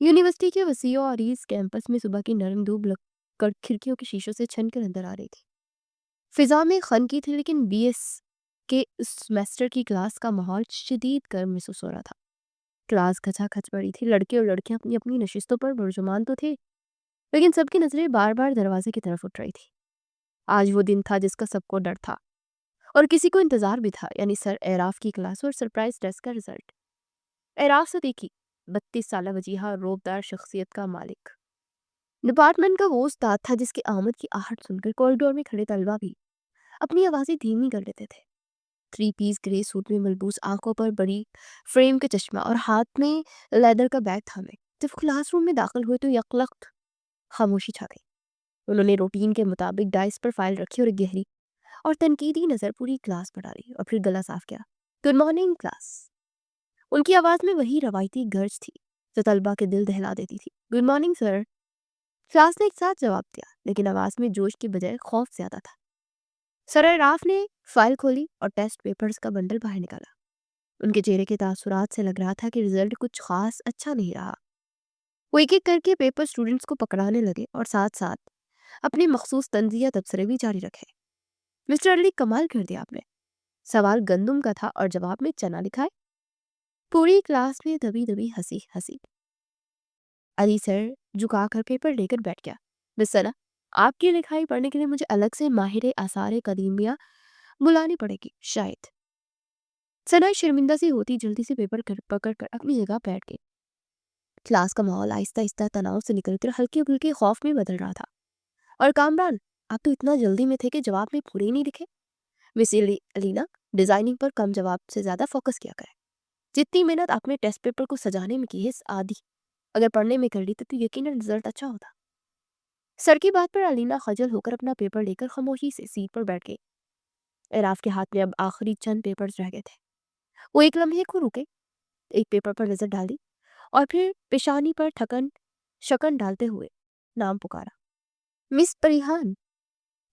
University के वसीओ और east campus में सुबह की नरम धूप लगकर खिड़कियों के शीशों से छन कर अंदर आ रही थी। फिजा में खनकी थी, लेकिन बीएस के इस सेमेस्टर की क्लास का माहौल शदीद गर्म महसूस हो रहा था। क्लास खचाखच पड़ी थी, लड़के और लड़कियां अपनी अपनी नशिस्तों पर बुर्जुमान तो थे, लेकिन सबकी नजरें बार बार दरवाजे की तरफ उठ रही थी। आज वो दिन था जिसका सबको डर था और किसी को इंतजार भी था, यानी सर एराफ की क्लास और सरप्राइज टेस्ट का रिजल्ट। एराफ से देखी, 32 साल वजीहा रोबदार शख्सियत का मालिक, डिपार्टमेंट का वो उस्ताद था जिसकी आमद की आहट सुनकर कॉरिडोर में खड़े तलबा भी अपनी आवाजें धीमी कर लेते थे। 3 पीस ग्रे सूट में मलबूस, आंखों पर बड़ी फ्रेम के चश्मा और हाथ में लेदर का बैग थामे जब क्लासरूम में दाखिल हुए तो यकलख्त खामोशी छा गई। उन्होंने रूटीन के मुताबिक डाइस पर फाइल रखी और एक गहरी और तनकीदी नजर पूरी क्लास पर डाली और फिर गला साफ किया। Good morning class. उनकी आवाज में वही रवायती गर्ज थी जो तलबा के दिल दहला देती थी। Good morning sir. क्लास ने एक साथ जवाब दिया, लेकिन आवाज में जोश की बजाय खौफ ज्यादा था। सर राफ ने फाइल खोली और टेस्ट पेपर्स का बंडल बाहर निकाला। उनके चेहरे के तासुरात से लग रहा था कि रिजल्ट कुछ खास अच्छा नहीं रहा। वो एक एक करके पेपर स्टूडेंट्स को पकड़ाने लगे और साथ साथ अपनी मखसूस तंजिया तबसरे भी जारी रखे। मिस्टर अली, कमाल कर दिया आपने। सवाल गंदुम का था और जवाब में चना लिखा है। पूरी क्लास में दबी दबी हंसी हंसी। अली सर झुकाकर पेपर लेकर बैठ गया। मिस सना, आपकी लिखाई पढ़ने के लिए मुझे अलग से माहिर आसार कदीमिया बुलानी पड़ेगी शायद। सना शर्मिंदा सी होती जल्दी से पेपर पकड़ कर अपनी जगह बैठ गई। क्लास का माहौल आहिस्ता आहिस्ता तनाव से निकलकर हल्के फुल्के खौफ में बदल रहा था। और कामरान, आप तो इतना जल्दी में थे कि जवाब में पूरे ही नहीं दिखे। मिस अलीना, डिजाइनिंग पर कम जवाब से ज्यादा फोकस किया करें। जितनी मेहनत आपने टेस्ट पेपर को सजाने में की है, आधी अगर पढ़ने में कर ली तो यकीनन रिजल्ट अच्छा होता। सर की बात पर अलीना खजल होकर अपना पेपर लेकर खामोशी से सीट पर बैठ गई। एराफ के हाथ में अब आखिरी चंद पेपर्स रह गए थे। वो एक लम्हे को रुके, एक पेपर पर नजर डाली और फिर पेशानी पर थकन शकन डालते हुए नाम पुकारा। मिस परिहान।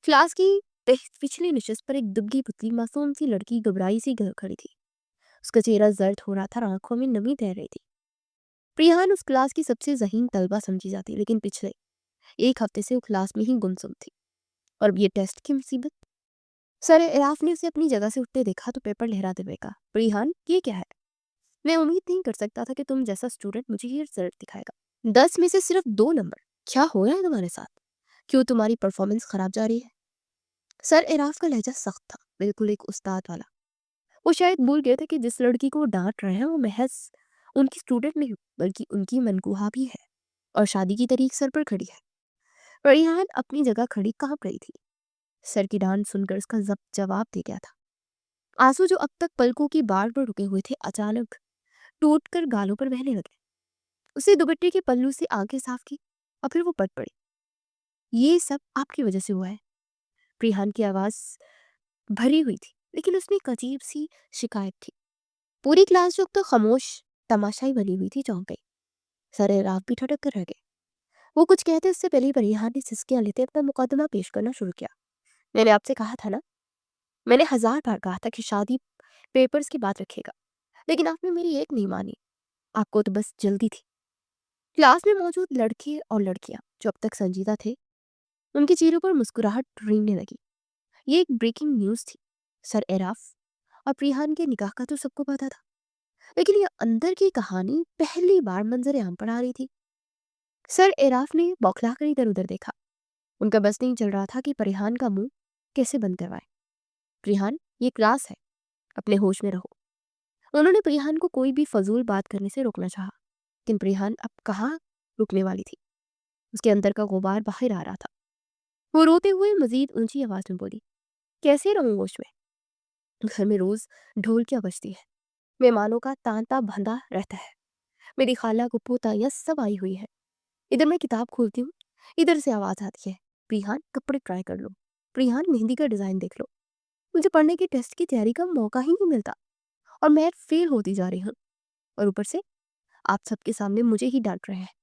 क्लास की पिछली नशिस्त पर एक दुबकी पुतली मासूम सी लड़की घबराई सी खड़ी थी। उसका चेहरा जर्द हो रहा था और आंखों में नमी तैर रही थी। प्रियान उस क्लास की सबसे ज़हीन तलबा समझी जाती, लेकिन पिछले एक हफ्ते से वो क्लास में ही गुमसुम थी। और अब ये टेस्ट की मुसीबत। सर इराफ ने उसे अपनी जगह से उठते देखा तो पेपर लहराते हुए कहा, प्रियान ये क्या है? मैं उम्मीद नहीं कर सकता था कि तुम जैसा स्टूडेंट मुझे ये रिजल्ट दिखाएगा। 10 में से सिर्फ 2 नंबर। क्या हो रहा है तुम्हारे साथ? क्यों तुम्हारी परफॉर्मेंस खराब जा रही है? सर इराफ का लहजा सख्त था, बिल्कुल एक उस्ताद वाला। वो शायद भूल गए थे कि जिस लड़की को वो डांट रहे हैं वो महज उनकी स्टूडेंट नहीं बल्कि उनकी मनकूहा भी है और शादी की तारीख सर पर खड़ी है। रेहान अपनी जगह खड़ी कांप रही थी। सर की डांट सुनकर उसका जवाब दे गया था। आंसू जो अब तक पलकों की बाढ़ पर रुके हुए थे अचानक टूट कर गालों पर बहने लगे। उसे दुपट्टे के पल्लू से आंखें साफ की और फिर वो पट पड़ी। ये सब आपकी वजह से हुआ है। रेहान की आवाज भरी हुई थी, लेकिन उसमें एक अजीब सी शिकायत थी। पूरी क्लास जो अब तो खामोश तमाशाई बनी हुई थी चौंक गई। सर रात भी ठटक कर रह गए। वो कुछ कहते उससे पहले परिहान ने सिसकियां लेते अपना मुकदमा पेश करना शुरू किया। मैंने आपसे कहा था ना, मैंने 1000 बार कहा था कि शादी पेपर्स की बात रखेगा, लेकिन आपने मेरी एक नहीं मानी। आपको तो बस जल्दी थी। क्लास में मौजूद लड़के और लड़कियां जो अब तक संजीदा थे, उनके चेहरों पर मुस्कुराहट रेंगने लगी। ये एक ब्रेकिंग न्यूज थी। सर एराफ और प्रिहान के निकाह का तो सबको पता था, लेकिन ये अंदर की कहानी पहली बार मंजर आम पर आ रही थी। सर एराफ ने बौखला कर इधर उधर देखा। उनका बस नहीं चल रहा था कि परिहान का मुंह कैसे बंद करवाए। प्रिहान, ये क्लास है, अपने होश में रहो। उन्होंने प्रिहान को कोई भी फजूल बात करने से रोकना चाहा, लेकिन प्रिहान अब कहाँ रुकने वाली थी। उसके अंदर का गुबार बाहर आ रहा था। वो रोते हुए मजीद ऊंची आवाज में बोली, कैसे रहूं होश में? घर में रोज ढोलकियां बजती है, मेहमानों का तांता बंधा रहता है, मेरी खाला गुप्पू ताया सब आई हुई है। इधर मैं किताब खोलती हूँ, इधर से आवाज आती है, प्रिहान कपड़े ट्राई कर लो, प्रिहान मेहंदी का डिजाइन देख लो। मुझे पढ़ने की टेस्ट की तैयारी का मौका ही नहीं मिलता और मैं फेल होती जा रही हूँ। और ऊपर से आप सबके सामने मुझे ही डांट रहे हैं।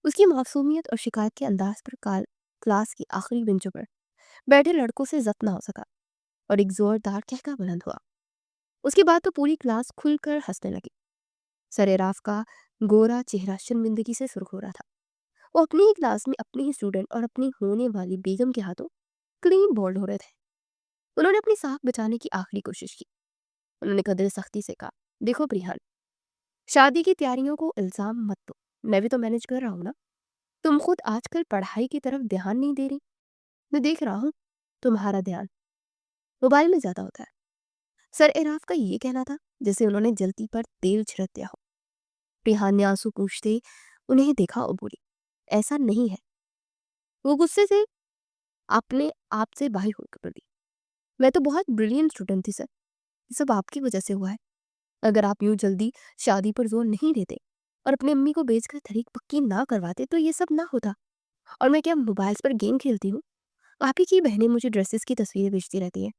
उसकी मासूमियत और शिकायत के अंदाज पर क्लास की आखिरी बेंचों पर बैठे लड़कों से जब्त ना हो सका और एक जोरदार कहका बुलंद हुआ। उसके बाद तो पूरी क्लास खुलकर हंसने लगी। सरेराफ का गोरा चेहरा शर्मिंदगी से सुर्ख हो रहा था। वो अपनी ही क्लास में अपने ही स्टूडेंट और अपनी होने वाली बेगम के हाथों क्लीन बोल्ड हो रहे थे। उन्होंने अपनी साख बचाने की आखिरी कोशिश की। उन्होंने कदर सख्ती से कहा, देखो प्रिहान, शादी की तैयारियों को इल्जाम मत दो। मैं भी तो मैनेज कर रहा हूँ ना। तुम खुद आजकल पढ़ाई की तरफ ध्यान नहीं दे रही। मैं देख रहा हूँ तुम्हारा ध्यान मोबाइल में ज्यादा होता है। सर एराफ का ये कहना था जैसे उन्होंने जल्दी पर तेल छिड़क दिया हो। प्रिहान ने आंसू पूछते उन्हें देखा और बोली, ऐसा नहीं है। वो गुस्से से अपने आप से बाहर होकर बोली, मैं तो बहुत ब्रिलियंट स्टूडेंट थी सर। ये सब आपकी वजह से हुआ है। अगर आप यूं जल्दी शादी पर जोर नहीं देते और अपनी अम्मी को बेचकर तरीक पक्की ना करवाते तो ये सब ना होता। और मैं क्या मोबाइल्स पर गेम खेलती हूँ? आप ही की बहनें मुझे ड्रेसेस की तस्वीरें भेजती रहती हैं।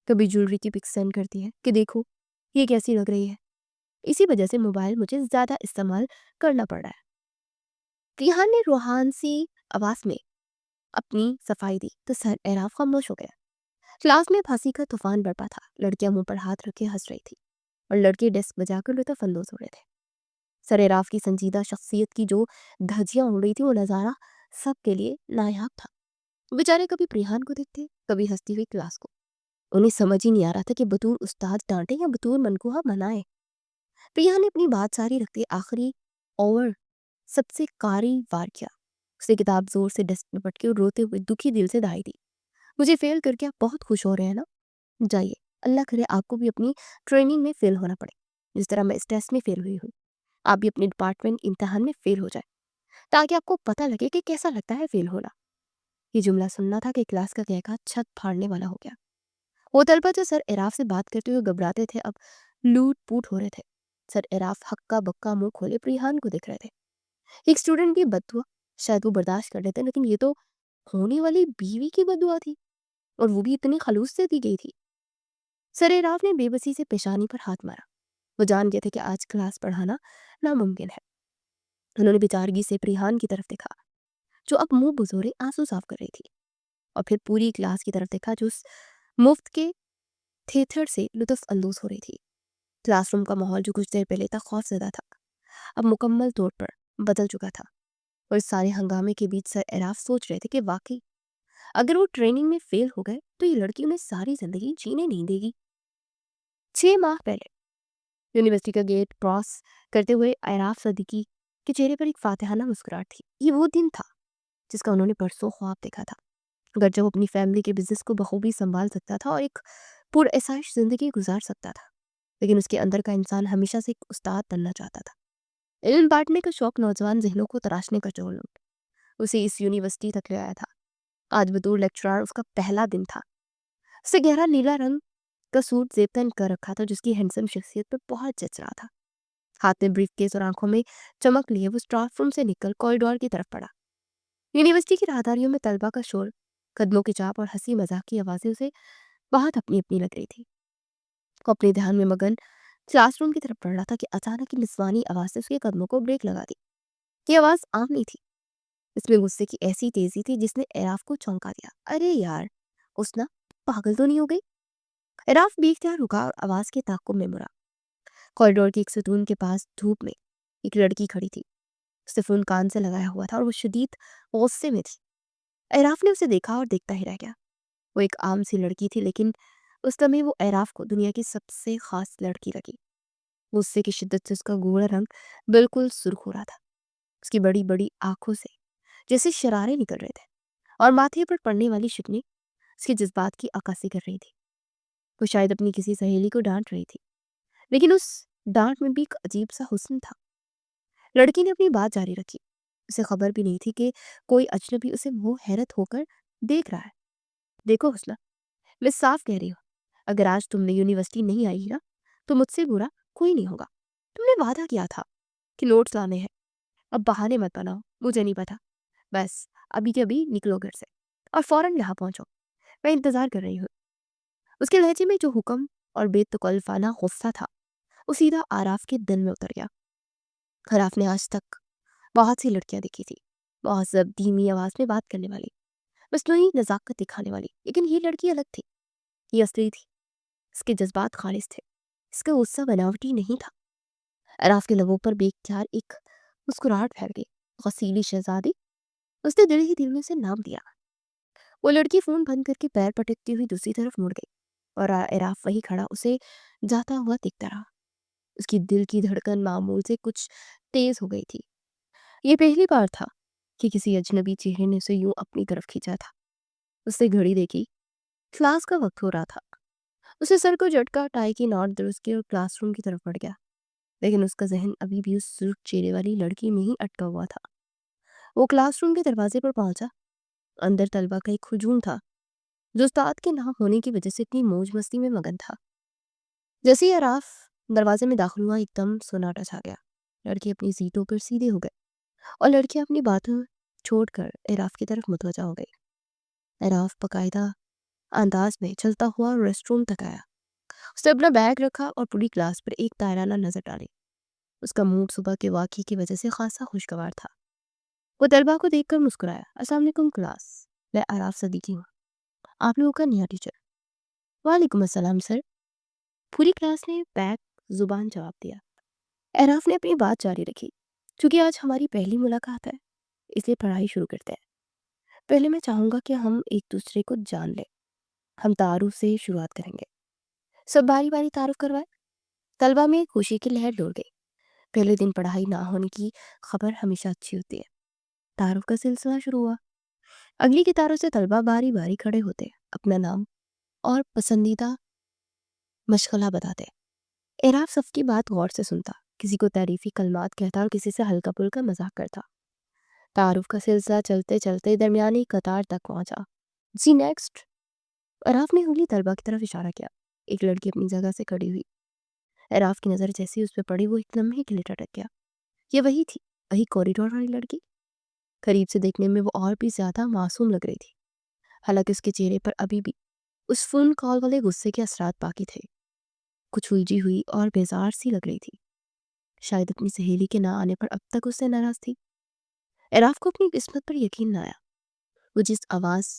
कभी ज्वेलरी की पिक्स सेंड करती है कि देखो ये कैसी लग रही है। इसी वजह से मोबाइल मुझे ज्यादा इस्तेमाल करना पड़ रहा है। रिहान ने रूहान सी आवाज में अपनी सफाई दी तो सर एराफ खामोश हो गया। क्लास में फांसी का तूफान बरपा था। लड़कियां मुंह पर हाथ रखे हंस रही थी और लड़के डेस्क बजाकर लुत्फ अंदोज हो रहे थे। सर एराफ की संजीदा शख्सियत की जो धज्जियां उड़ रही थी वो नजारा सबके लिए नायाब था। बेचारे कभी प्रिहान को देखते कभी हंसती हुई क्लास को। उन्हें समझ ही नहीं आ रहा था कि बतूर उस्ताद डांटे या बतूर मनकूहा मनाए। प्रिया ने अपनी बात सारी रखते आखिरी ओवर सबसे कारी वार किया। उसने किताब जोर से डेस्क में पटके और रोते हुए दुखी दिल से दाई दी, मुझे फेल करके आप बहुत खुश हो रहे हैं ना? जाइए, अल्लाह करे आपको भी अपनी ट्रेनिंग में फेल होना पड़े जिस तरह मैं इस टेस्ट में फेल हुई हूँ। आप भी अपने डिपार्टमेंट इम्तिहान में फेल हो जाए ताकि आपको पता लगे कि कैसा लगता है फेल होना। ये जुमला सुनना था कि क्लास का कहका छत फाड़ने वाला हो गया। वो तलपा जो सर एराफ से बात करते हुए घबराते थे अब लूट पूट हो रहे थे। सर एराफ हक्का बक्का मुंह खोले प्रिहान को देख रहे थे। एक स्टूडेंट की बददुआ शायद वो बर्दाश्त कर लेते, लेकिन ये तो होने वाली बीवी की बददुआ थी और वो भी इतनी खलूस से दी गई थी। सर एराफ ने बेबसी से पेशानी पर हाथ मारा। वो जान गए थे कि आज क्लास पढ़ाना नामुमकिन है। उन्होंने बेचारगी से प्रिहान की तरफ देखा जो अब मुंह बुजोरे आंसू साफ कर रही थी, और फिर पूरी क्लास की तरफ देखा जो उस मुफ्त के थिएटर से लुत्फ अंदोज हो रही थी। क्लासरूम का माहौल जो कुछ देर पहले तक खौफजदा था अब मुकम्मल तौर पर बदल चुका था। और इस सारे हंगामे के बीच सर एराफ सोच रहे थे कि वाकई अगर वो ट्रेनिंग में फेल हो गए तो ये लड़की उन्हें सारी जिंदगी जीने नहीं देगी। 6 माह पहले यूनिवर्सिटी का गेट क्रॉस करते हुए एराफ सदीकी के चेहरे पर एक फातिहाना मुस्कुराहट थी। ये वो दिन था जिसका उन्होंने परसों ख्वाब देखा था। अगर जब अपनी फैमिली के बिजनेस को बखूबी संभाल सकता था और एक पुरअसाइश जिंदगी गुजार सकता था, लेकिन उसके अंदर का इंसान हमेशा से एक उस्ताद बनना चाहता था। इल्म बांटने का शौक नौजवान जहनों को तराशने का जोर उसे इस यूनिवर्सिटी तक ले आया था। आज बतौर लेक्चरर उसका पहला दिन था। उसे गहरा नीला रंग का सूट जेब तन कर रखा था जिसकी हैंडसम शख्सियत पर बहुत जच रहा था। हाथ में ब्रीफ केस और आंखों में चमक लिए वो स्टाफ रूम से निकल कॉरिडोर की तरफ पड़ा। यूनिवर्सिटी की राहदारियों में तलबा का शोर, कदमों की चाप और हंसी मजाक की आवाजें उसे बहुत अपनी अपनी लग रही थी। वो अपने ध्यान में मगन क्लासरूम की तरफ बढ़ रहा था कि अचानक की निस्वानी आवाज से उसके कदमों को ब्रेक लगा दी। ये आवाज आम नहीं थी। इसमें गुस्से की ऐसी तेजी थी जिसने एराफ को चौंका दिया। अरे यार, उसना पागल तो नहीं हो गई? एराफ बेख्तियार रुका और आवाज के ताक़ुब में मुड़ा। कॉरिडोर के एक सतून के पास धूप में एक लड़की खड़ी थी। उसने फोन कान से लगाया हुआ था और वो शदीद गुस्से में थी। एराफ ने उसे देखा और देखता ही रह गया। वो एक आम सी लड़की थी, लेकिन उस समय वो एराफ को दुनिया की सबसे खास लड़की लगी। गुस्से की शिद्दत से उसका गोरा रंग बिल्कुल सुर्ख हो रहा था। उसकी बड़ी बड़ी आंखों से जैसे शरारे निकल रहे थे और माथे पर पड़ने वाली शिकनी उसके जज्बात की अक्कासी कर रही थी। वो शायद अपनी किसी सहेली को डांट रही थी, लेकिन उस डांट में भी एक अजीब सा हुस्न था। लड़की ने अपनी बात जारी रखी। उसे खबर भी नहीं थी कि कोई अजनबी उसे मुंह हैरत होकर देख रहा है। देखो हुस्ना, मैं साफ कह रही हूँ, अगर आज तुमने यूनिवर्सिटी नहीं आई ना तो मुझसे बुरा कोई नहीं होगा। तुमने वादा किया था कि नोट्स लाने हैं। अब बहाने मत बनाओ, मुझे नहीं पता। बस अभी के अभी निकलो घर से और फौरन यहाँ पहुंचो। मैं इंतजार कर रही हूँ। उसके लहजे में जो हुक्म और बेतकल्लफाना गुस्सा था वो सीधा आराफ के दिल में उतर गया। आराफ ने आज तक बहुत सी लड़कियां देखी थी, बहुत सब धीमी आवाज में बात करने वाली, मसनूई नजाकत दिखाने वाली, लेकिन ये लड़की अलग थी। ये असली थी। इसके जज्बात खालिस थे। इसका गुस्सा बनावटी नहीं था। आराफ के लबों पर बेख्तियार एक मुस्कुराहट फैल गई। गसीली शहजादी, उसने दिल ही दिल में उसे नाम दिया। वो लड़की फोन बंद करके पैर पटकती हुई दूसरी तरफ मुड़ गई और एराफ वही खड़ा उसे जाता हुआ दिखता रहा। उसकी दिल की धड़कन मामूल से कुछ तेज हो गई थी। ये पहली बार था कि किसी अजनबी चेहरे ने उसे यूं अपनी तरफ खींचा था। उसने घड़ी देखी। क्लास का वक्त हो रहा था। उसे सर को झटका, टाई की नॉट दुरुस्त की और क्लासरूम की तरफ बढ़ गया। लेकिन उसका जहन अभी भी उस सुर्ख चेहरे वाली लड़की में ही अटका हुआ था। वो क्लासरूम के दरवाजे पर पहुंचा। अंदर तलबा का एक हुजूम था जो उस्ताद के ना होने की वजह से इतनी मौज मस्ती में मगन था। जैसे ही अराफ दरवाजे में दाखिल हुआ, एकदम सन्नाटा छा गया। लड़के अपनी सीटों पर सीधे हो गए और लड़कियां अपनी बातों छोड़कर एराफ की तरफ मुतवजा हो गई। एराफ बकायदा अंदाज में चलता हुआ रेस्टरूम तक आया। उसने अपना बैग रखा और पूरी क्लास पर एक ताराना नजर डाली। उसका मूड सुबह के वाक़ये की वजह से खासा खुशगवार था। वो तलबा को देखकर मुस्कुराया। अस्सलाम वालेकुम क्लास, मैं आराफ सदीकी हूँ, आप लोगों का नया टीचर। वालेकुम अस्सलाम सर। पूरी क्लास ने बैक जुबान जवाब दिया। आराफ ने अपनी बात जारी रखी। क्योंकि आज हमारी पहली मुलाकात है, इसलिए पढ़ाई शुरू करते हैं। पहले मैं चाहूँगा कि हम एक दूसरे को जान लें। हम तारुफ से शुरुआत करेंगे। सब बारी बारी तारुफ करवाए। तलबा में खुशी की लहर दौड़ गई। पहले दिन पढ़ाई ना होने की खबर हमेशा अच्छी होती है। तारुफ का सिलसिला शुरू हुआ। अगली कितारों से तलबा बारी बारी खड़े होते, अपना नाम और पसंदीदा मशगला बताते। एराफ सबकी बात गौर से सुनता, किसी को तारीफी कलमात कहता और किसी से हल्का पुल्का मजाक करता। तारुफ का सिलसिला चलते चलते दरमियानी कतार तक पहुंचा। जी नेक्स्ट। अराफ ने उंगली तलबा की तरफ इशारा किया। एक लड़की अपनी जगह से खड़ी हुई। अराफ की नज़र जैसे ही उस पर पड़ी, वो एक लम्हे के लिए टटक गया। ये वही थी, वही कॉरिडोर वाली लड़की। करीब से देखने में वो और भी ज्यादा मासूम लग रही थी। हालांकि उसके चेहरे पर अभी भी उस फोन कॉल वाले गुस्से के असरात बाकी थे। कुछ उलझी हुई और बेजार सी लग रही थी। शायद अपनी सहेली के ना आने पर अब तक उससे नाराज थी। एराफ को अपनी किस्मत पर यकीन न आया। वो जिस आवाज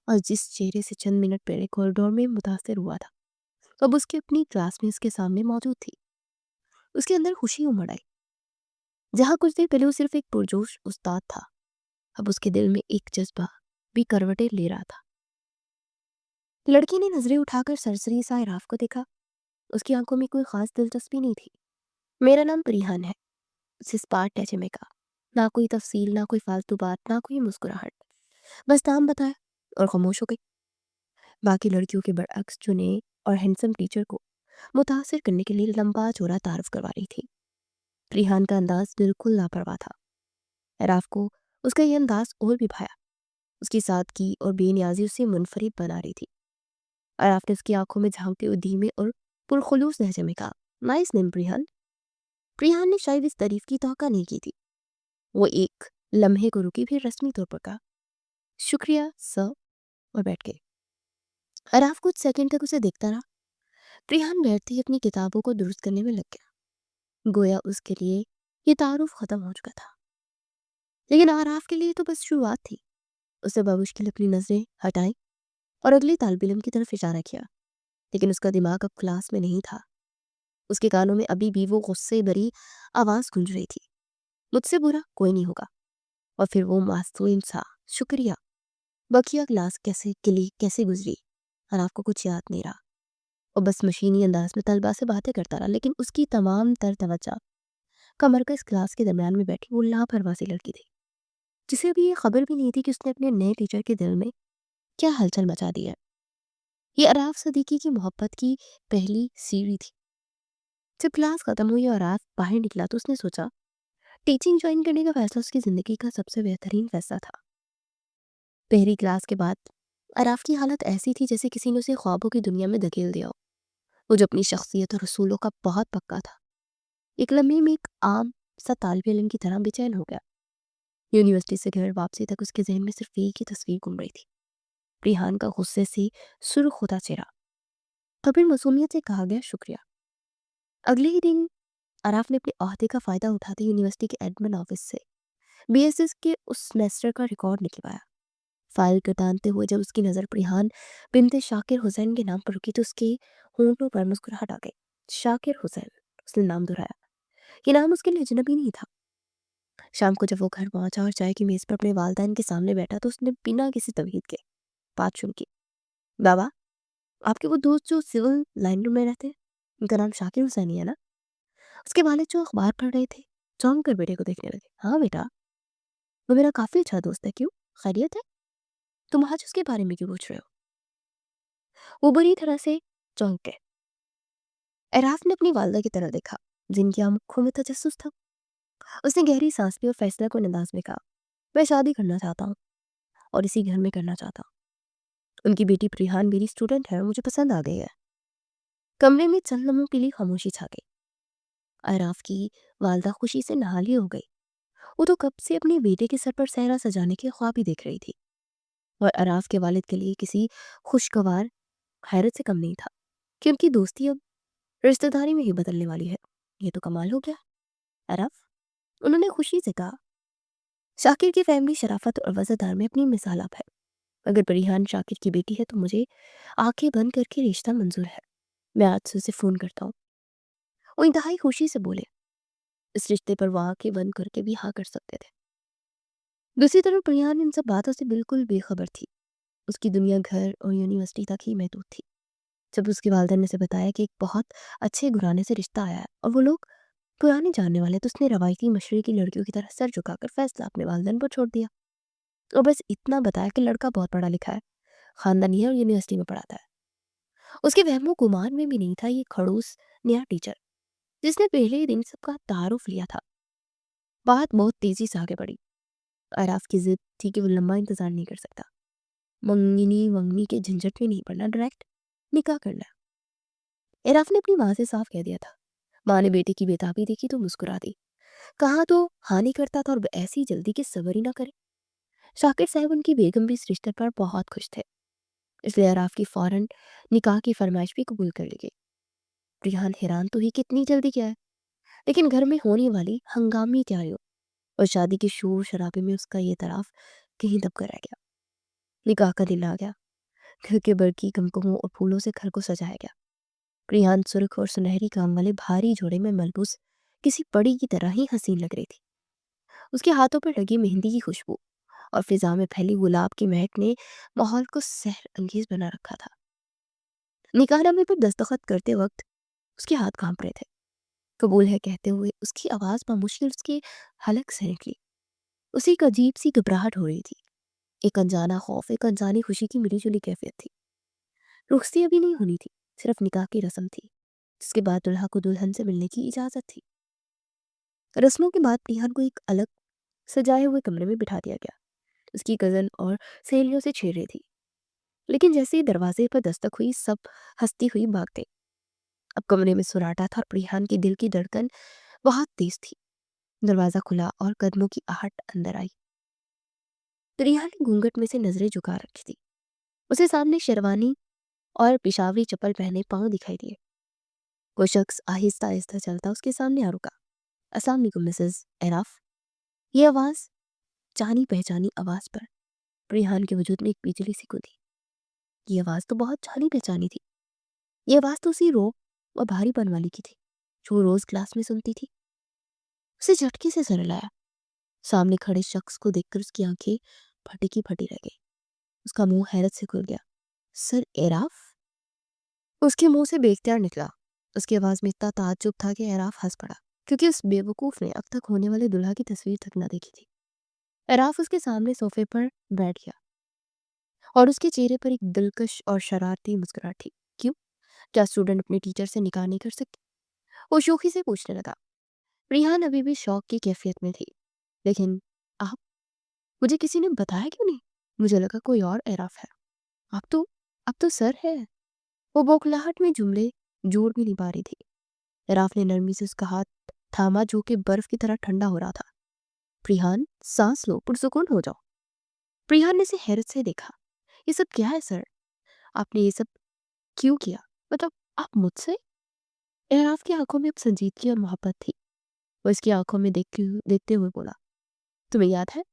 और जिस चेहरे से चंद मिनट पहले कॉरिडोर में मुतासर हुआ था, अब उसके अपनी क्लास में उसके सामने मौजूद थी। उसके अंदर खुशी उमड़ आई। जहाँ कुछ देर पहले वो सिर्फ एक पुरजोश उस्ताद था, अब उसके दिल में एक जज्बा भी करवटें ले रहा था। लड़की ने नजरें उठाकर सरसरी सा एराफ को देखा। उसकी आंखों में कोई खास दिलचस्पी नहीं थी। मेरा नाम प्रिहान है, उसे स्पार्ट टैचे में कहा। ना कोई तफसील, ना कोई फालतू बात, ना कोई मुस्कुराहट। बस नाम बताया और खामोश हो गई। बाकी लड़कियों के बरअक्स चुने और हैंडसम टीचर को मुतासर करने के लिए लंबा चौड़ा तारुफ करवा रही थी। प्रिहान का अंदाज बिल्कुल लापरवाह था। एराफ को उसका ये अंदाज और भी भाया। उसकी सादगी और बेनियाजी उसे मुनफरिद बना रही थी। एराफ ने उसकी आंखों में झांकते हुए धीमे और पुरखुलूस लहजे में कहा, नाइस नेम प्रिहान। प्रिहान ने शायद इस तारीफ की तवक्को नहीं की थी। वो एक लम्हे को रुकी, फिर रस्मी तौर पर कहा, शुक्रिया सर, और बैठ गए। अराफ कुछ सेकंड तक उसे देखता रहा। प्रिहान बैठते ही अपनी किताबों को दुरुस्त करने में लग गया। गोया उसके लिए ये तारुफ खत्म हो चुका था। लेकिन आराफ के लिए तो बस शुरुआत थी। उसने बामुश्किल अपनी नजरें हटाई और अगले तालिब इल्म की तरफ इशारा किया। लेकिन उसका दिमाग अब क्लास में नहीं था। उसके कानों में अभी भी वो गुस्से भरी आवाज गूंज रही थी, मुझसे बुरा कोई नहीं होगा। और फिर वो मासूम सा शुक्रिया। बकिया क्लास कैसे किली कैसे गुजरी, अराफ को कुछ याद नहीं रहा। और बस मशीनी अंदाज में तलबा से बातें करता रहा। लेकिन उसकी तमाम तर तवज्जो कमर का इस क्लास के दरमियान में बैठी वो लापरवाह सी लड़की थी, जिसे अभी ये खबर भी नहीं थी कि उसने अपने नए टीचर के दिल में क्या हलचल मचा दी है। ये अराफ सदीकी की मोहब्बत की पहली सीढ़ी थी। जब क्लास खत्म हुई और अराफ बाहर निकला तो उसने सोचा, टीचिंग ज्वाइन करने का फैसला उसकी जिंदगी का सबसे बेहतरीन फैसला था। पहली क्लास के बाद अराफ की हालत ऐसी थी जैसे किसी ने उसे ख्वाबों की दुनिया में धकेल दिया हो। वो जो अपनी शख्सियत और रसूलों का बहुत पक्का था, एक लम्हे में एक आम सा तालिब इल्म की तरह बेचैन हो गया। यूनिवर्सिटी से घर वापसी तक उसके जहन में सिर्फ एक ही तस्वीर घूम रही थी, रिहान का गुस्से से सुर्ख होता चेहरा। तो फिर मासूमियत से कहा गया शुक्रिया। अगले ही दिन अराफ ने अपने ओहदे का फ़ायदा उठाते यूनिवर्सिटी के एडमिन ऑफिस से बीएसएस के उस सेमेस्टर का रिकॉर्ड निकलवाया। फाइल कटानते हुए जब उसकी नज़र प्रिहान बिनते शाकिर हुसैन के नाम पर रुकी तो उसके होंठों पर मुस्कुराहट आ गई। शाकिर हुसैन, उसने नाम दोहराया। ये नाम उसके लिए अजनबी नहीं था। शाम को जब वो घर पहुंचा और चाय की मेज पर अपने वालिदैन के सामने बैठा तो उसने बिना किसी तमहीद के बात शुरू की। बाबा, आपके वो दोस्त जो सिविल लाइन में रहते हैं, उनका नाम शाकिर हुसैनी है ना? उसके वालिद जो अखबार पढ़ रहे थे, चौंक कर बेटे को देखने लगे। हाँ बेटा, वो मेरा काफी अच्छा दोस्त है। क्यों, खैरियत है? तुम आज उसके बारे में क्यों पूछ रहे हो? वो बुरी तरह से चौंक गए। एराफ ने अपनी वालदा की तरफ देखा, जिनकी आंखों में तजस्सुस था। उसने गहरी सांस ली और फैसला को अंदाज में कहा, मैं शादी करना चाहता हूँ और इसी घर में करना चाहता हूँ। उनकी बेटी प्रिहान मेरी स्टूडेंट है और मुझे पसंद आ गई है। कमरे में चंद लम्हों के लिए खामोशी छा गई। एराफ की वालदा खुशी से नहाली हो गई। वो तो कब से अपने बेटे के सर पर सहरा सजाने के ख्वाब ही देख रही थी और अराफ के वालिद के लिए किसी खुशगवार हैरत से कम नहीं था कि उनकी दोस्ती अब रिश्तेदारी में ही बदलने वाली है। ये तो कमाल हो गया। अराफ, उन्होंने खुशी से कहा, शाकिर की फैमिली शराफत और वफादार में अपनी मिसाल आप है। अगर परिहान शाकिर की बेटी है तो मुझे आंखें बंद करके रिश्ता मंजूर है। मैं आज से उसे फोन करता हूँ। वो इंतहाई खुशी से बोले। इस रिश्ते पर वो आंखें बंद करके भी हाँ कर सकते थे। दूसरी तरफ परिहान इन सब बातों से बिल्कुल बेखबर थी। उसकी दुनिया घर और यूनिवर्सिटी तक ही महदूद थी। जब उसके वालिदैन ने उसे बताया कि एक बहुत अच्छे घराने से रिश्ता आया है और वो लोग पुराने जानने वाले, तो उसने रवायती मशरे की लड़कियों की तरह सर झुकाकर फैसला अपने वालिदैन पर छोड़ दिया और बस इतना बताया कि लड़का बहुत पढ़ा लिखा है, खानदानी है और यूनिवर्सिटी में पढ़ाता है। उसके वहमो गुमान में भी नहीं था ये खड़ूस नया टीचर जिसने पहले ही दिन सबका तारुफ लिया था। बात बहुत तेजी से आगे बढ़ी। आराफ की जिद थी कि वो लंबा इंतजार नहीं कर सकता। मंगनी वंगनी के झंझट में नहीं पड़ना, डायरेक्ट निकाह करना। एराफ ने अपनी माँ से साफ कह दिया था। माँ ने बेटे की बेताबी देखी तो मुस्कुरा दी। कहा तो हानि करता था और ऐसी जल्दी कि सबर ही ना करे। शाकिर साहब उनकी बेगम भी इस रिश्ते पर बहुत खुश थे, इसलिए आराफ की फौरन निकाह की फरमाइश भी कबूल कर ली गई। रिहान हैरान तो ही कितनी जल्दी क्या है, लेकिन घर में होने वाली हंगामी तैयारियों और शादी के शोर शराबे में उसका ये तराफ कहीं दबकर रह गया। निकाह का दिन आ गया। घर के बरकी कुमकुमों और फूलों से घर को सजाया गया। रिहान सुर्ख और सुनहरी काम वाले भारी जोड़े में मलबूस किसी परी की तरह ही हसीन लग रही थी। उसके हाथों पर लगी मेहंदी की खुशबू और फिजा में फैली गुलाब की महक ने माहौल को सहर अंगेज बना रखा था। निकाहनामे पर दस्तखत करते वक्त उसके हाथ कांप रहे थे। कबूल है कहते हुए उसकी आवाज मुश्किल उसके हलक से निकली। उसी एक अजीब सी घबराहट हो रही थी। एक अनजाना खौफ, एक अनजानी खुशी की मिली जुली कैफियत थी। रुखसती अभी नहीं होनी थी, सिर्फ निकाह की रस्म थी, जिसके बाद दुल्हा को दुल्हन से मिलने की इजाजत थी। रस्मों के बाद रिहान को एक अलग सजाए हुए कमरे में बिठा दिया गया। उसकी कजन और सहेलियों से छेड़ रही थी, लेकिन जैसे ही दरवाजे पर दस्तक हुई सब हंसती हुई भाग गई। अब कमरे में सुनाटा था और रिहान की दिल की धड़कन बहुत तेज थी। दरवाजा खुला और कदमों की आहट अंदर आई। तो रिहान ने घूंघट में से नजरें झुका रखी थी। उसे सामने शेरवानी और पिशावरी चप्पल पहने पांव दिखाई दिए। वो शख्स आहिस्ता आहिस्ता चलता उसके सामने आ रुका। अस्सलाम वालेकुम मिसेस एराफ। ये आवाज जानी पहचानी आवाज पर रिहान के वजूद में एक बिजली सी कूदी। ये आवाज तो बहुत जानी पहचानी थी। ये आवाज तो उसी रो और भारीपन वाली की थी जो वो रोज क्लास में सुनती थी। उसे झटके से सर लाया। सामने खड़े शख्स को देखकर उसकी आंखें फटी की फटी रह गई। उसका मुंह हैरत से खुल गया। सर एराफ? उसके मुंह से बेख्तियार निकला। उसकी आवाज में इतना ताज्जुब था कि एराफ हंस पड़ा, क्योंकि उस बेवकूफ ने अब तक होने वाले दुल्हा की तस्वीर तक ना देखी थी। एराफ उसके सामने सोफे पर बैठ गया और उसके चेहरे पर एक दिलकश और शरारती मुस्कुराहट थी। क्यों, क्या स्टूडेंट अपने टीचर से निकाह नहीं कर सकते? वो शोखी से पूछने लगा। रिहान अभी भी शौक की कैफियत में थी। लेकिन आप, मुझे किसी ने बताया क्यों नहीं? मुझे लगा कोई और एराफ है। अब तो सर है। वो बौखलाहट में जुमले जोड़ भी नहीं पा रही थी। एराफ ने नरमी से उसका हाथ थामा जो कि बर्फ की तरह ठंडा हो रहा था। प्रिहान, सांस लो, पुरसुकून हो जाओ। प्रिहान ने इसे हैरत से देखा। ये सब क्या है सर? आपने ये सब क्यों किया? मतलब आप मुझसे? एराफ की आंखों में अब संजीदगी और मोहब्बत थी। वो इसकी आंखों में देखते हुए बोला, तुम्हें याद है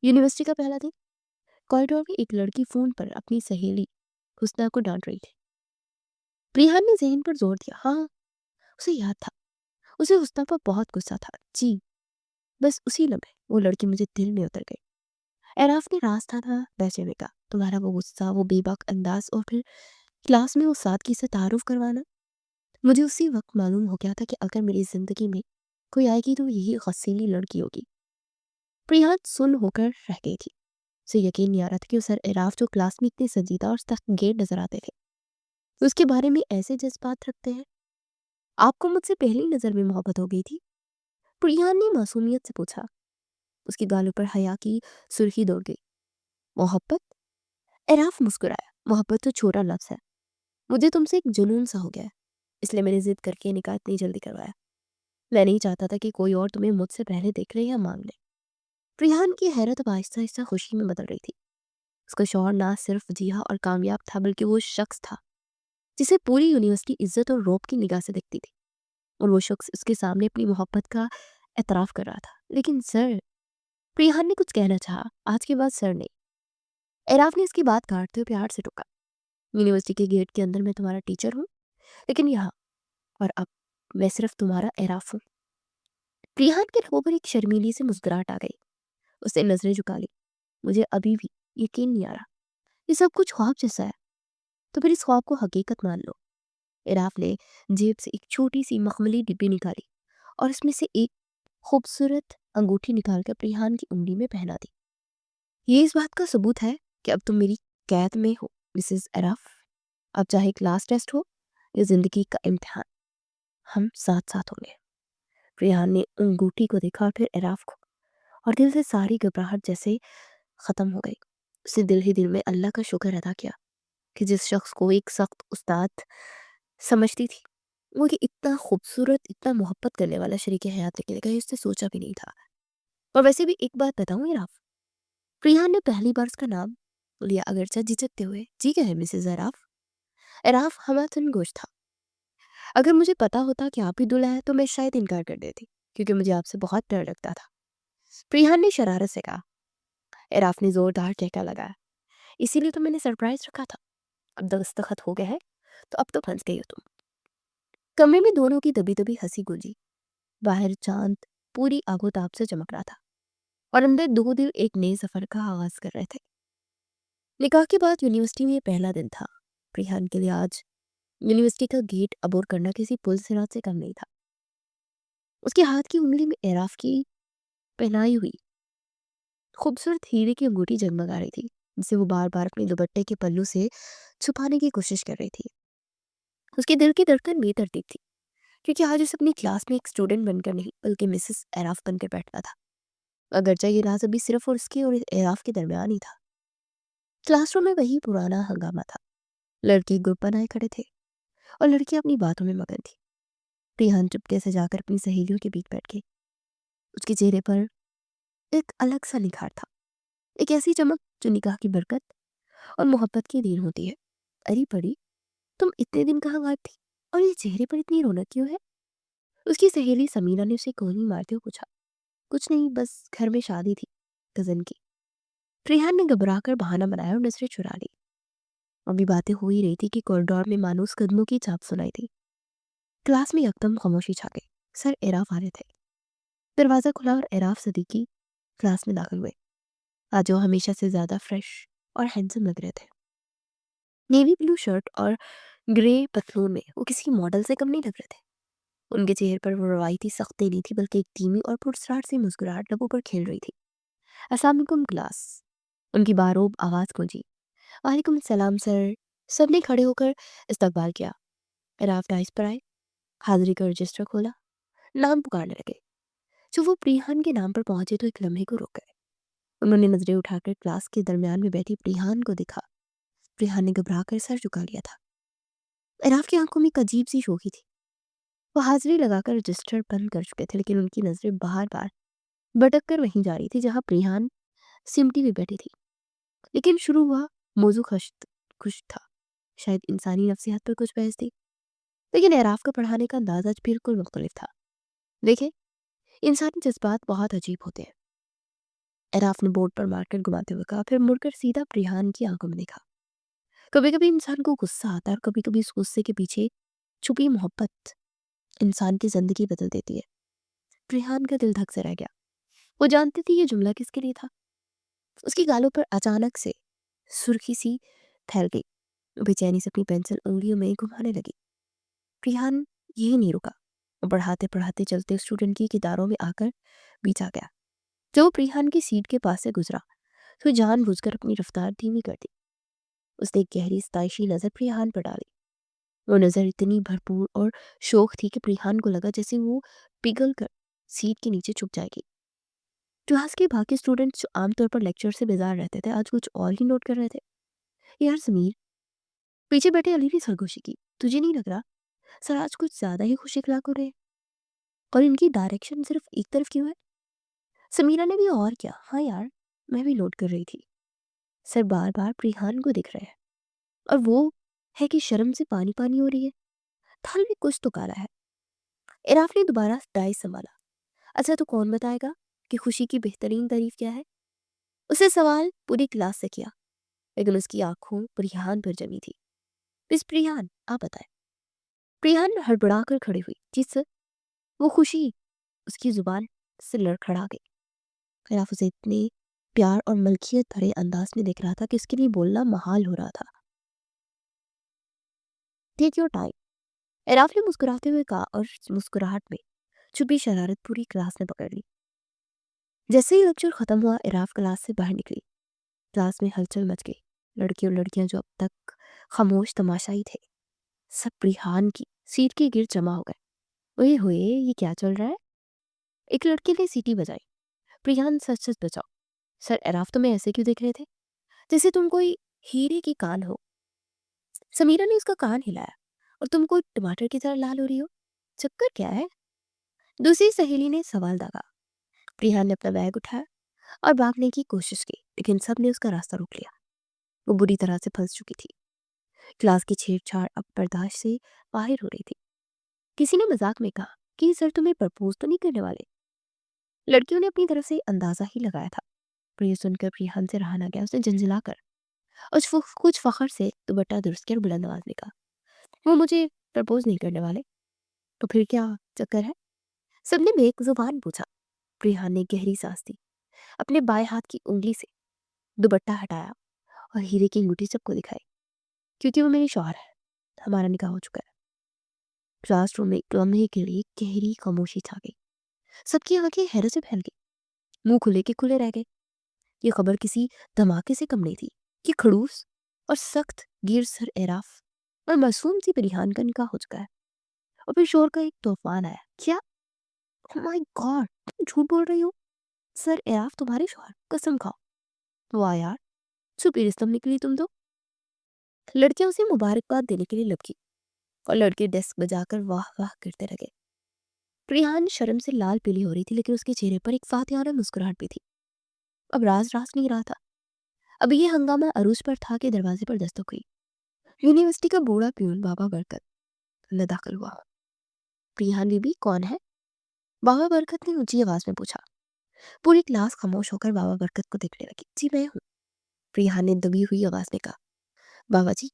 यूनिवर्सिटी का पहला दिन? कॉरिडोर में एक लड़की फोन पर अपनी सहेली हुस्ना को डांट रही थी। प्रिहान ने जहन पर जोर दिया। हाँ, उसे याद था। उसे हुस्ना पर बहुत गुस्सा था। जी, बस उसी लम्हे वो लड़की मुझे दिल में उतर गई। एराफ ने रास्ता था बेचैनी का, तुम्हारा वो गुस्सा, वो बेबाक अंदाज और फिर क्लास में वो सादगी से तारुफ करवाना। मुझे उसी वक्त मालूम हो गया था कि अगर मेरी जिंदगी में कोई आएगी तो यही हसीली लड़की होगी। प्रियान सुन होकर रह गई थी। उसे यकीन नहीं आ रहा था कि सर एराफ जो क्लास में इतने संजीदा और सख्त गेट नजर आते थे, उसके बारे में ऐसे जज्बात रखते हैं। आपको मुझसे पहली नजर में मोहब्बत हो गई थी? प्रियान ने मासूमियत से पूछा। उसकी गालों पर हया की सुर्खी दौड़ गई। मोहब्बत? एराफ मुस्कुराया। मोहब्बत तो छोटा लफ्ज है। मुझे तुमसे एक जुनून सा हो गया है, इसलिए मैंने जिद करके निकाह इतनी जल्दी करवाया। मैं नहीं चाहता था कि कोई और तुम्हें मुझसे पहले देख ले या मांग ले। प्रियान की हैरत अब आहिस्ता आहिस्ता खुशी में बदल रही थी। उसका शौहर ना सिर्फ वजीहा और कामयाब था, बल्कि वो शख्स था जिसे पूरी यूनिवर्सिटी इज्जत और रौब की निगाह से देखती थी। और वो शख्स उसके सामने अपनी मोहब्बत का एतराफ़ कर रहा था। लेकिन सर, प्रियान ने कुछ कहना चाहा, आज के बाद सर नहीं। एराफ ने इसकी बात काटते हुए प्यार से टोका। यूनिवर्सिटी के गेट के अंदर मैं तुम्हारा टीचर हूँ, लेकिन यहाँ और अब मैं सिर्फ तुम्हारा एराफ हूँ। प्रियान के लबों पर एक शर्मीली से मुस्कुराहट आ गई। उसने नजरें झुका ली। मुझे अभी भी यकीन नहीं आ रहा, ये सब कुछ ख्वाब जैसा है। तो फिर इस ख्वाब को हकीकत मान लो। इराफ ने जेब से एक छोटी सी मखमली डिब्बी निकाली और इसमें से एक खूबसूरत अंगूठी निकालकर प्रियान की उंगली में पहना दी। ये इस बात का सबूत है कि अब तुम मेरी कैद में हो मिसेस इराफ। अब चाहे क्लास टेस्ट हो या जिंदगी का इम्तिहान, हम साथ साथ होंगे। प्रियान ने अंगूठी को देखा और फिर इराफ को, और दिल से सारी घबराहट जैसे खत्म हो गई। उसने दिल ही दिल में अल्लाह का शुक्र अदा किया कि जिस शख्स को एक सख्त उस्ताद समझती थी, वो कि इतना खूबसूरत, इतना मोहब्बत करने वाला शरीक हयात निकलेगा, ये उसने सोचा भी नहीं था। और वैसे भी एक बात बताऊं इराफ, प्रियान ने पहली बार उसका नाम लिया, अगरचा झिझकते हुए। जी क्या है मिसेस इराफ? इराफ हमातन गोश था। अगर मुझे पता होता कि आप ही दूल्हा है तो मैं शायद इनकार कर देती, क्योंकि मुझे आपसे बहुत डर लगता था। प्रियान ने शरारत से कहा। इराफ ने जोरदार चहका लगाया। इसीलिए तो मैंने सरप्राइज रखा था। अब दस्तखत हो गए हैं तो अब तो फंस गई हो तुम। कमरे में दोनों की दबी दबी हंसी गूंजी। बाहर चांद पूरी आगोताप से चमक रहा था और अंदर दो दिल एक नए सफर का आगाज कर रहे थे। निकाह के बाद यूनिवर्सिटी में पहला दिन था। प्रियान के लिए आज यूनिवर्सिटी का गेट अबोर करना किसी पुल सिरात से कम नहीं था। उसके हाथ की उंगली में एराफ की पहनाई हुई खूबसूरत हीरे की अंगूठी जगमगा रही थी, जिसे वो बार बार अपने दुपट्टे के पल्लू से छुपाने की कोशिश कर रही थी। उसके दिल की धड़कन बेतरतीब थी, क्योंकि आज उसे अपनी क्लास में एक स्टूडेंट बनकर नहीं, बल्कि मिसेस एराफ बनकर बैठना था। अगरचे ये राज अभी सिर्फ और उसके और एराफ के दरमियान ही था। क्लासरूम में वही पुराना हंगामा था। लड़के ग्रुप बनाए खड़े थे और लड़कियां अपनी बातों में मगन थी। रिहान चुपके से जाकर अपनी सहेलियों के बीच बैठ गई। उसके चेहरे पर एक अलग सा निखार था, एक ऐसी चमक जो निकाह की बरकत और मोहब्बत की देन होती है। अरे परी, तुम इतने दिन कहाँ गायब थी और ये चेहरे पर इतनी रौनक क्यों है? उसकी सहेली समीना ने उसे कोहनी मारते हुए पूछा। कुछ नहीं, बस घर में शादी थी कजन की। रेहान ने घबराकर बहाना बनाया और नजरें चुरा ली। अभी बातें हो ही रही थी कि कॉरिडोर में मानो उस कदमों की चाप सुनाई थी। क्लास में एकदम खामोशी छा गई। सर एराफ आ रहे थे। दरवाजा खुला और एराफ सदीकी क्लास में दाखिल हुए। आज वो हमेशा से ज्यादा फ्रेश और हैंडसम लग रहे थे। नेवी ब्लू शर्ट और ग्रे पतलून में वो किसी मॉडल से कम नहीं लग रहे थे। उनके चेहरे पर वो रवायती सख्ती नहीं थी, बल्कि एक धीमी और पुरस्कार सी मुस्कुराहट लबों पर खेल रही थी। अस्सलाम वालेकुम क्लास। उनकी बारोब आवाज गूंजी। वालेकुम सलाम सर। सबने खड़े होकर इस्तकबाल किया। इराफ डाइस पर आए, हाजिरी का रजिस्टर खोला, नाम पुकारने लगे। जब वो प्रिहान के नाम पर पहुंचे तो एक लम्हे को रोक गए। उन्होंने नजरें उठाकर क्लास के दरमियान में बैठी प्रिहान को देखा। प्रिहान ने घबरा कर सर झुका लिया था। इराफ की आंखों में एक अजीब सी शोखी थी। वो हाजिरी लगाकर रजिस्टर बंद कर चुके थे, लेकिन उनकी नजरें बार बार भटक कर वहीं जा रही थी जहां प्रिहान सिमटी हुई बैठी थी। लेकिन शुरू हुआ मौजू खुश था। शायद इंसानी नफ्सियात पर कुछ बहस थी, लेकिन एराफ का पढ़ाने का अंदाज आज बिल्कुल मुख्तलिफ था। देखे, इंसानी जज्बात बहुत अजीब होते हैं। एराफ ने बोर्ड पर मारकर घुमाते हुए कहा, फिर मुड़कर सीधा प्रिहान की आंखों में देखा। कभी कभी इंसान को गुस्सा आता है और कभी कभी उस गुस्से के पीछे छुपी मोहब्बत इंसान की जिंदगी बदल देती है। प्रिहान का दिल धक से रह गया। वो जानती थी ये जुमला किसके लिए था। उसकी गालों पर अचानक से सुर्खी सी फैल गई। बेचैनी से अपनी पेंसिल उंगलियों में घुमाने लगी। प्रियान यही नहीं रुका। वो पढ़ाते पढ़ाते चलते स्टूडेंट की कितारों में आकर बीच आ गया। जब वो प्रियान की सीट के पास से गुजरा तो जानबूझकर अपनी रफ्तार धीमी कर दी। उसने एक गहरी सताइशी नजर प्रियान पर डाली। वो नजर इतनी भरपूर और शोक थी कि प्रियान को लगा जैसे वो पिघल कर सीट के नीचे छुप जाएगी। क्लास के बाकी स्टूडेंट्स जो आमतौर पर लेक्चर से बेजार रहते थे आज कुछ और ही नोट कर रहे थे। यार समीर, पीछे बैठे अली ने सरगोशी की, तुझे नहीं लग रहा सर आज कुछ ज्यादा ही खुश इखलाक हो रहे हैं? और इनकी डायरेक्शन सिर्फ एक तरफ क्यों है? समीरा ने भी और क्या, हाँ यार, मैं भी नोट कर रही थी। सर बार बार प्रिहान को दिख रहे हैं और वो है कि शर्म से पानी पानी हो रही है। थाल में कुछ तो काला है। इराफ ने दोबारा डाइस संभाला। अच्छा तो कौन बताएगा कि खुशी की बेहतरीन तारीफ क्या है? उसे सवाल पूरी क्लास से किया, लेकिन उसकी आंखों प्रिहान पर जमी थी। मिस प्रिहान, आप बताएं। प्रिहान हड़बड़ा कर खड़ी हुई। जी सर। वो खुशी उसकी जुबान से लड़खड़ा गई। इराफ उसे इतने प्यार और मलकियत भरे अंदाज में देख रहा था कि उसके लिए बोलना महाल हो रहा था। टेक योर टाइम, इराफ ने मुस्कुराते हुए कहा और मुस्कुराहट में छुपी शरारत पूरी क्लास ने पकड़ ली। जैसे ही लेक्चर खत्म हुआ इराफ क्लास से बाहर निकली। क्लास में हलचल मच गई। लड़के और लड़कियां जो अब तक खामोश तमाशाई थे सब प्रिहान की सीट के गिर जमा हो गए। ओए होए, ये क्या चल रहा है? एक लड़के ने सीटी बजाई। प्रिहान सच सच बचाओ। सर इराफ तुम्हें ऐसे क्यों देख रहे थे जैसे तुम कोई हीरे की कान हो? समीरा ने उसका कान हिलाया। और तुम कोई टमाटर की तरह लाल हो रही हो, चक्कर क्या है? दूसरी सहेली ने सवाल दागा। प्रिहान ने अपना बैग उठाया और भागने की कोशिश की, लेकिन सब ने उसका रास्ता रोक लिया। वो बुरी तरह से फंस चुकी थी। क्लास की छेड़छाड़ अब बर्दाश्त से बाहर हो रही थी। किसी ने मजाक में कहा कि सर तुम्हें प्रपोज तो नहीं करने वाले? लड़कियों ने अपनी तरफ से अंदाजा ही लगाया था। पर यह सुनकर प्रिहान से रहा ना गया। उसने झंझलाकर और कुछ फखर से दुपट्टा दुरुस्त किया और बुलंद आवाज में कहा, वो मुझे प्रपोज नहीं करने वाले। तो फिर क्या चक्कर है? सबने बेजुबान पूछा। प्रिहान ने गहरी सांस दी। अपने बाएं हाथ की उंगली से दुपट्टा हटाया और हीरे की अंगूठी सबको दिखाई। क्योंकि वो मेरी शौहर है, हमारा निकाह हो चुका है। क्लासरूम में एक लम्हे के लिए गहरी खामोशी छा गई। सबकी आंखें हैरत से फैल गई। मुंह खुले के खुले रह गए। ये खबर किसी धमाके से कम नहीं थी कि खड़ूस और सख्त गिर सर एराफ और मासूम सी परिहान का निकाह हो चुका है। और फिर शोर का एक तूफान आया। क्या? ओह माय गॉड, तुम झूठ बोल रही हो? सर एराफ तुम्हारे शौहर, कसम खाओ। वाह यार, छुपी रिस्तम निकली तुम तो। लड़कियां उसे मुबारकबाद देने के लिए लपकी और लड़के डेस्क बजाकर वाह वाह करते रह गए। प्रियान शर्म से लाल पीली हो रही थी, लेकिन उसके चेहरे पर एक फातिहाना मुस्कुराहट भी थी। अब राज रास नहीं रहा था। अब ये हंगामा अरूज पर था कि दरवाजे पर दस्तक हुई। यूनिवर्सिटी का बूढ़ा प्यून बाबा बरकत अंदर दाखिल हुआ। प्रियान बीबी कौन है? बाबा बरकत ने ऊंची आवाज में पूछा। पूरी क्लास खामोश होकर बाबा बरकत को देखने लगी। जी मैं हूँ, प्रियान ने दबी हुई आवाज में कहा। बाबा जी,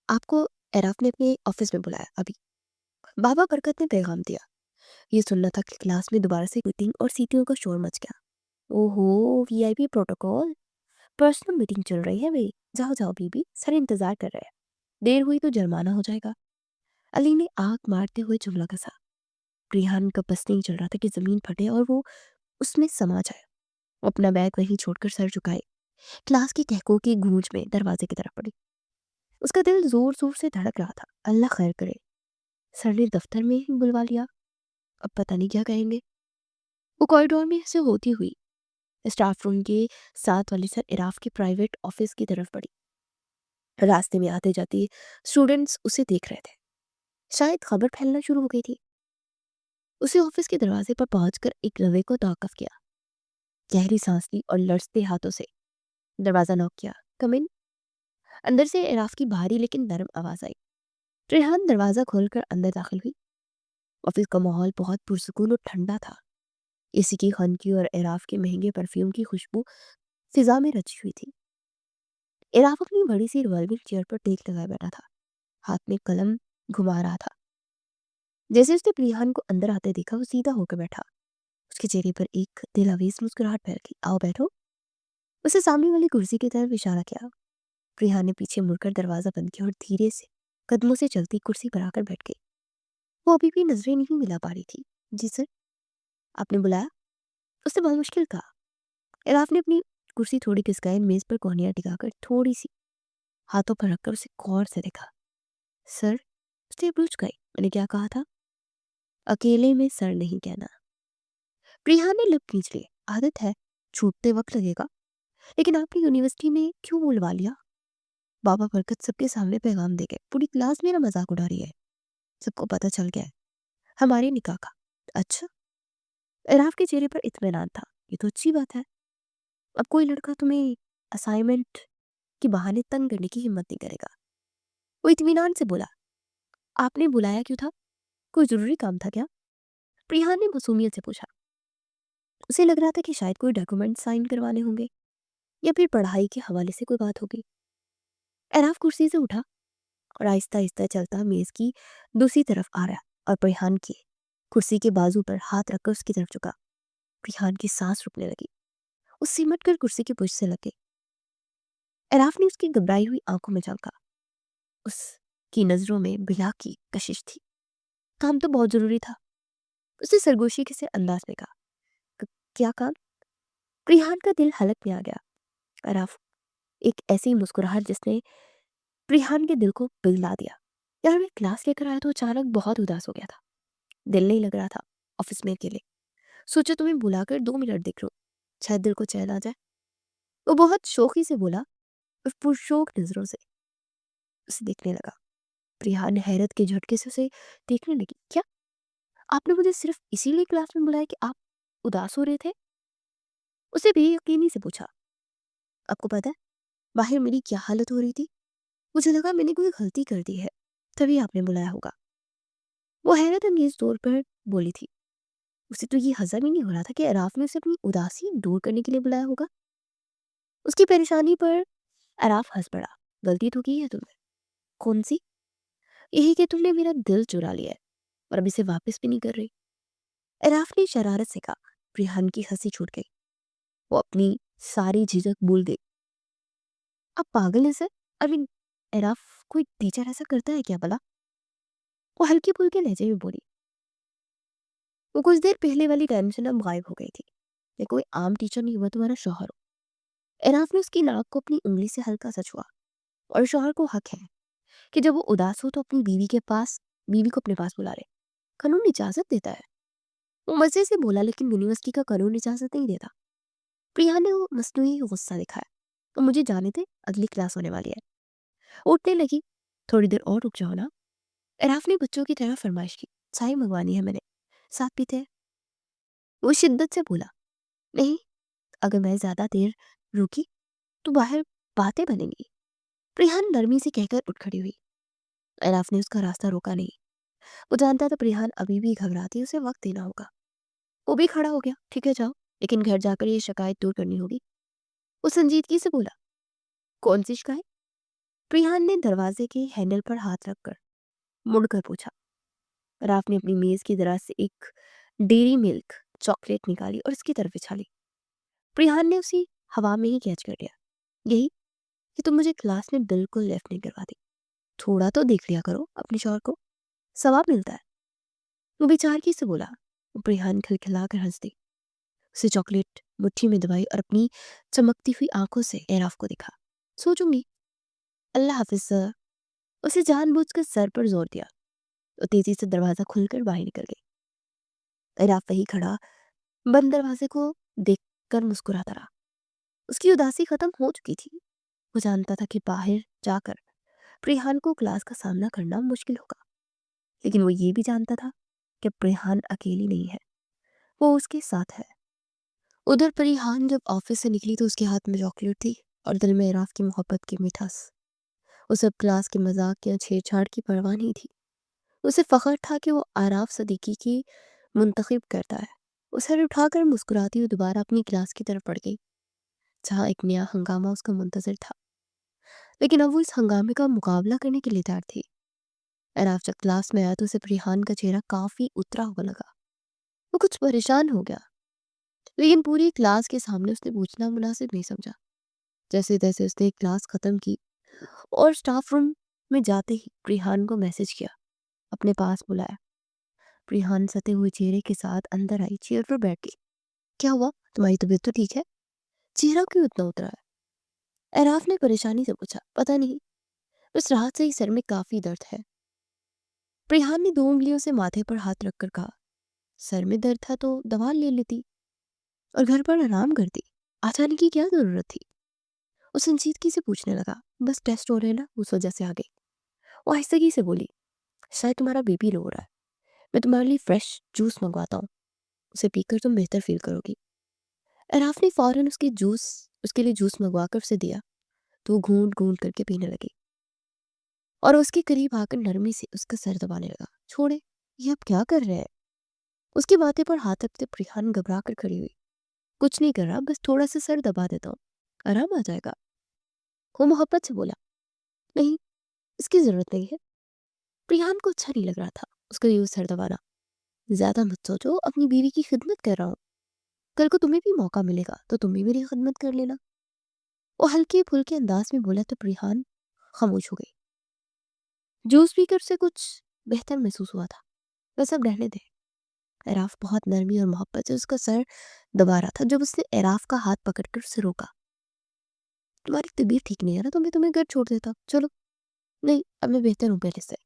आपको एराफ ने अपने ऑफिस में बुलाया अभी। बाबा बरकत ने पैगाम दिया। ये सुनना था कि क्लास में दोबारा से मीटिंग और सीटियों का शोर मच गया। ओहो, वीआईपी प्रोटोकॉल, पर्सनल मीटिंग चल रही है भाई। जाओ जाओ बीबी, सर इंतजार कर रहे हैं। देर हुई तो जुर्माना हो जाएगा। अली ने आंख मारते हुए जुमला कसा। रिहान का बस नहीं चल रहा था कि जमीन फटे और वो उसमें समा जाए। वो अपना बैग वहीं छोड़कर सर झुकाए क्लास की कहकों की गूंज में दरवाजे की तरफ पड़ी। उसका दिल जोर जोर से धड़क रहा था। अल्लाह खैर करे, सर ने दफ्तर में ही बुलवा लिया, अब पता नहीं क्या कहेंगे। वो कॉरिडोर में से होती हुई स्टाफ रूम के साथ वाली सर इराफ के प्राइवेट ऑफिस की तरफ बढ़ी। रास्ते में आते जाते स्टूडेंट्स उसे देख रहे थे। शायद खबर फैलना शुरू हो गई थी। उसे ऑफिस के दरवाजे पर पहुंचकर एक लवे को तौकफ किया। गहरी सांस ली और लड़ते हाथों से दरवाजा नॉक किया। कम इन। अंदर से इराफ की भारी लेकिन नरम आवाज आई। रेहान दरवाजा खोलकर अंदर दाखिल हुई। ऑफिस का माहौल बहुत पुरसुकून और ठंडा था। एसी की खनकी और इराफ के महंगे परफ्यूम की खुशबू फिजा में रची हुई थी। इराफ अपनी बड़ी सी रिवॉल्विंग चेयर पर टेक लगाए बैठा था, हाथ में कलम घुमा रहा था। जैसे उसने प्रियान को अंदर आते देखा वो सीधा होकर बैठा। उसके चेहरे पर एक दिलावेज मुस्कुराहट फैल गई। आओ बैठो। उसे सामने वाली कुर्सी की तरफ इशारा किया। प्रिया ने पीछे मुड़कर दरवाजा बंद किया और धीरे से कदमों से चलती कुर्सी पर आकर बैठ गई। वो अभी भी नजरें नहीं मिला पा रही थी। जी सर, आपने बुलाया? उसने बहुत मुश्किल कहा। इराफ ने अपनी कुर्सी थोड़ी खिसकाई, मेज पर कोहनियां टिकाकर थोड़ी सी हाथों पर रखकर उसे गौर से देखा। सर, उसने पूछ गई, मैंने क्या कहा था? अकेले में सर नहीं कहना। प्रिया ने लब खींच लिए। आदत है, छूटते वक्त लगेगा। लेकिन आपने यूनिवर्सिटी में क्यों बुलवा लिया? बाबा बरकत सबके सामने पैगाम दे गए, पूरी क्लास मेरा मजाक उड़ा रही है, सबको पता चल गया है हमारे निकाह का। अच्छा। इराफ के चेहरे पर इत्मीनान था। ये तो अच्छी बात है। अब कोई लड़का तुम्हें असाइनमेंट के बहाने तंग करने की हिम्मत नहीं करेगा। वो इत्मीनान से बोला। आपने बुलाया क्यों था? कोई जरूरी काम था क्या? प्रिया ने मासूमियत से पूछा। उसे लग रहा था कि शायद कोई डॉक्यूमेंट साइन करवाने होंगे या फिर पढ़ाई के हवाले से कोई बात होगी। एराफ कुर्सी से उठा और आहिस्ता आहिस्ता चलता मेज की दूसरी तरफ आ रहा और प्रियान की कुर्सी के बाजू पर हाथ रखकर उसकी तरफ झुका। प्रियान की सांस रुकने लगी। वो सिमट कर कुर्सी की पुष्ट से लगे। एराफ ने उसकी घबराई हुई आंखों में झांका। उसकी नजरों में बिला की कशिश थी। काम तो बहुत जरूरी था। उसने सरगोशी के से अंदाज में कहा। क्या काम? प्रियान का दिल हलक में आ गया। एराफ एक ऐसी मुस्कुराहट जिसने प्रियान के दिल को पिघला दिया। यार, मैं क्लास लेकर आया तो अचानक बहुत उदास हो गया था। दिल नहीं लग रहा था ऑफिस में अकेले। सोचा तुम्हें बुलाकर 2 मिनट देख लूं, शायद दिल को चैन आ जाए। वो बहुत शौकी से बोला और पुरशौक नजरों से उसे देखने लगा। प्रिया ने हैरत के झटके से उसे देखने लगी। क्या आपने मुझे सिर्फ इसीलिए क्लास में बुलाया कि आप उदास हो रहे थे? उसे बेयकीनी से पूछा। आपको पता है बाहर मेरी क्या हालत हो रही थी? मुझे लगा मैंने कोई गलती कर दी है, तभी आपने बुलाया होगा। वो हैरत अंगेज तौर पर बोली थी। उसे तो ये हजम ही नहीं हो रहा था कि अराफ ने उसे अपनी उदासी दूर करने के लिए बुलाया होगा। उसकी परेशानी पर अराफ हंस पड़ा। गलती तो की है तुमने। कौन सी? यही कि तुमने मेरा दिल चुरा लिया है और अब इसे वापस भी नहीं कर रही। अराफ ने शरारत से कहा। रिहान की हंसी छूट गई। वो अपनी सारी झिझक भूल गई। आप पागल हैं सर? आई मीन, अराफ कोई टीचर ऐसा करता है क्या भला? वो हल्की फुल्के लहजे में बोली। वो कुछ देर पहले वाली टेंशन अब गायब हो गई थी। ये कोई आम टीचर नहीं हुआ, तुम्हारा शौहर हो। एराफ ने उसकी नाक को अपनी उंगली से हल्का सा छुआ। और शौहर को हक है कि जब वो उदास हो तो अपनी बीवी को अपने पास बुला ले। कानून इजाजत देता है। वो मजे से बोला, लेकिन यूनिवर्सिटी का कानून इजाजत नहीं देता। प्रिया ने वो मस्नुई गुस्सा दिखाया। तो मुझे जाने दे, अगली क्लास होने वाली है। उठने लगी। थोड़ी देर और रुक जाओ ना। एराफ ने बच्चों की तरह फरमाइश की। चाय मंगवानी है मैंने, साथ पीते हैं। वो शिद्दत से बोला। नहीं, अगर मैं ज्यादा देर रुकी तो बाहर बातें बनेंगी। प्रियान नरमी से कहकर उठ खड़ी हुई। एराफ ने उसका रास्ता रोका नहीं। वो जानता था प्रियान अभी भी घबराती, उसे वक्त देना होगा। वो भी खड़ा हो गया। ठीक है जाओ, लेकिन घर जाकर ये शिकायत दूर करनी होगी। वो संजीदगी से बोला। कौन सी शिकायत? प्रियान ने दरवाजे के हैंडल पर हाथ रखकर मुड़कर पूछा। राफ ने अपनी मेज की दराज से एक डेयरी मिल्क चॉकलेट निकाली और उसकी तरफ उछाली। प्रियान ने उसी हवा में ही कैच कर लिया। यही कि तुम मुझे क्लास में बिल्कुल लेफ्ट नहीं करवाती। थोड़ा तो देख लिया करो अपने शौहर को, सवाब मिलता है। वो बेचारगी से बोला। प्रियान खिलखिला कर हंस दी। उसे चॉकलेट मुट्ठी में दबाई और अपनी चमकती हुई आंखों से एराफ को दिखा। सोचूंगी। अल्लाह हाफिज सर। उसे जानबूझकर सर पर जोर दिया। वो तेजी से दरवाजा खुलकर बाहर निकल गई। एराफ वही खड़ा बंद दरवाजे को देखकर मुस्कुराता रहा। उसकी उदासी खत्म हो चुकी थी। वो जानता था कि बाहर जाकर प्रिहान को क्लास का सामना करना मुश्किल होगा, लेकिन वो ये भी जानता था कि प्रिहान अकेली नहीं है, वो उसके साथ है। उधर परिहान जब ऑफिस से निकली तो उसके हाथ में चॉकलेट थी और दिल में इराफ की मोहब्बत की मिठास। उसे अब क्लास के मजाक या छेड़छाड़ की परवाह नहीं थी। उसे फख्र था कि वो आराफ सदीकी की मुंतखब करता है। वो सर उठाकर मुस्कुराती हुई दोबारा अपनी क्लास की तरफ बढ़ गई, जहाँ एक नया हंगामा उसका मुंतजर था। लेकिन अब वो इस हंगामे का मुकाबला करने के लिए तैयार थी। आराफ जब क्लास में आया तो उसे प्रिहान का चेहरा काफी उतरा हुआ लगा। वो कुछ परेशान हो गया। लेकिन पूरी क्लास के सामने उसने पूछना मुनासिब नहीं समझा। जैसे तैसे उसने क्लास खत्म की और स्टाफ रूम में जाते ही प्रिहान को मैसेज किया, अपने पास बुलाया। प्रिहान सते हुए चेहरे के साथ अंदर आई, चेयर पर बैठ गई। क्या हुआ, तुम्हारी तबीयत तो ठीक है? चेहरा क्यों इतना उतरा है? एराफ ने परेशानी से पूछा। पता नहीं, बस रात से ही सर में काफी दर्द है। प्रिहान ने 2 उंगलियों से माथे पर हाथ रखकर कहा, सर में दर्द था तो दवा ले लेती और घर पर आराम करती। अचानक की क्या जरूरत थी? वो संजीदगी से पूछने लगा। बस टेस्ट हो रहे हैं ना, उस वजह से आ गई। वो आहिस्तगी से बोली, शायद तुम्हारा बीपी लो हो रहा है, मैं तुम्हारे लिए फ्रेश जूस मंगवाता हूँ, उसे पीकर तुम बेहतर फील करोगी। अराफ ने फौरन उसके लिए जूस मंगवाकर उसे दिया तो वो घूंट घूंट करके पीने लगी और उसके करीब आकर नरमी से उसका सर दबाने लगा। छोड़े, ये अब क्या कर रहे हैं? उसकी बातें पर हाथ रखते प्रिहान घबरा कर खड़ी हुई। कुछ नहीं कर रहा, बस थोड़ा सा सर दबा देता हूँ, आराम आ जाएगा। वो मोहब्बत से बोला। नहीं, इसकी जरूरत नहीं है। प्रिहान को अच्छा नहीं लग रहा था उसका यूं सर दबाना। ज्यादा मत सोचो, अपनी बीवी की खिदमत कर रहा हूँ, कल को तुम्हें भी मौका मिलेगा तो तुम भी मेरी खिदमत कर लेना। वो हल्के फुल्के अंदाज में बोला तो प्रिहान खामोश हो गई। जूस पीकर से कुछ बेहतर महसूस हुआ था। बस अब रहने दे। एराफ बहुत नरमी और मोहब्बत से उसका सर दबा रहा था जब उसने एराफ का हाथ पकड़कर उसे रोका। तुम्हारी तबीयत ठीक नहीं है ना, तो मैं तुम्हें घर छोड़ देता, चलो। नहीं, अब मैं बेहतर हूँ पहले से।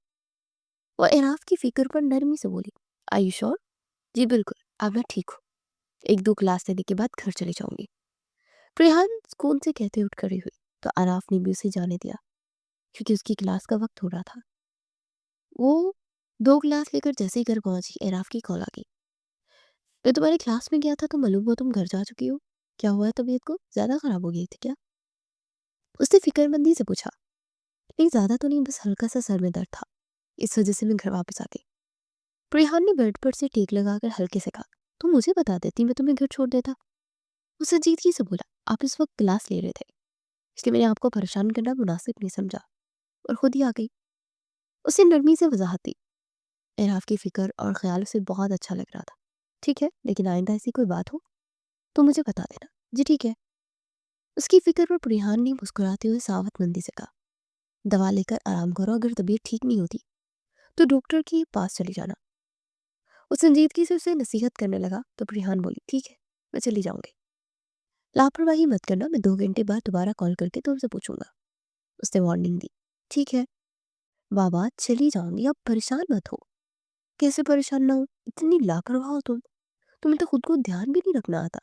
वो एराफ की फिक्र पर नरमी से बोली। आई यू श्योर? जी बिल्कुल, अब मैं ठीक हूँ। 1-2 क्लास लेने के बाद घर चली जाऊंगी। प्रिहान सुकून से कहते उठ खड़ी हुई तो आराफ ने भी उसे जाने दिया क्योंकि उसकी क्लास का वक्त हो रहा था। वो 2 क्लास लेकर जैसे ही घर पहुंची, एराफ की कॉल आ गई। मैं तुम्हारी क्लास में गया था तो मालूम हुआ तुम घर जा चुकी हो। क्या हुआ है, तबीयत को ज्यादा खराब हो गई थी क्या? उसने फिक्रमंदी से पूछा। नहीं, ज्यादा तो नहीं, बस हल्का सा सर में दर्द था, इस वजह से मैं घर वापस आ गई। प्रिहान ने बेड पर से टेक लगाकर हल्के से कहा, तुम मुझे बता देती, मैं तुम्हें घर छोड़ देता। वो संजीदगी से बोला, आप इस वक्त क्लास ले रहे थे, इसलिए मैंने आपको परेशान करना मुनासिब नहीं समझा और खुद ही आ गई। उसे नरमी से वजाहत दी। एराफ की फिक्र और ख्याल उसे बहुत अच्छा लग रहा था। ठीक है, लेकिन आइंदा ऐसी कोई बात हो तो मुझे बता देना। जी ठीक है। उसकी फिक्र पर प्रिहान ने मुस्कुराते हुए सावतमंदी से कहा, दवा लेकर आराम करो, अगर तबीयत ठीक नहीं होती तो डॉक्टर के पास चली जाना। वो संजीदगी से उसे नसीहत करने लगा तो प्रिहान बोली, ठीक है, मैं चली जाऊंगी। लापरवाही मत करना, मैं 2 घंटे बाद दोबारा कॉल करके तुमसे पूछूंगा, उसने वार्निंग दी। ठीक है बाबा, चली जाऊंगी, अब परेशान मत हो। कैसे परेशान ना हो, इतनी लापरवाह हो तुम, तुम्हें तो खुद को ध्यान भी नहीं रखना आता।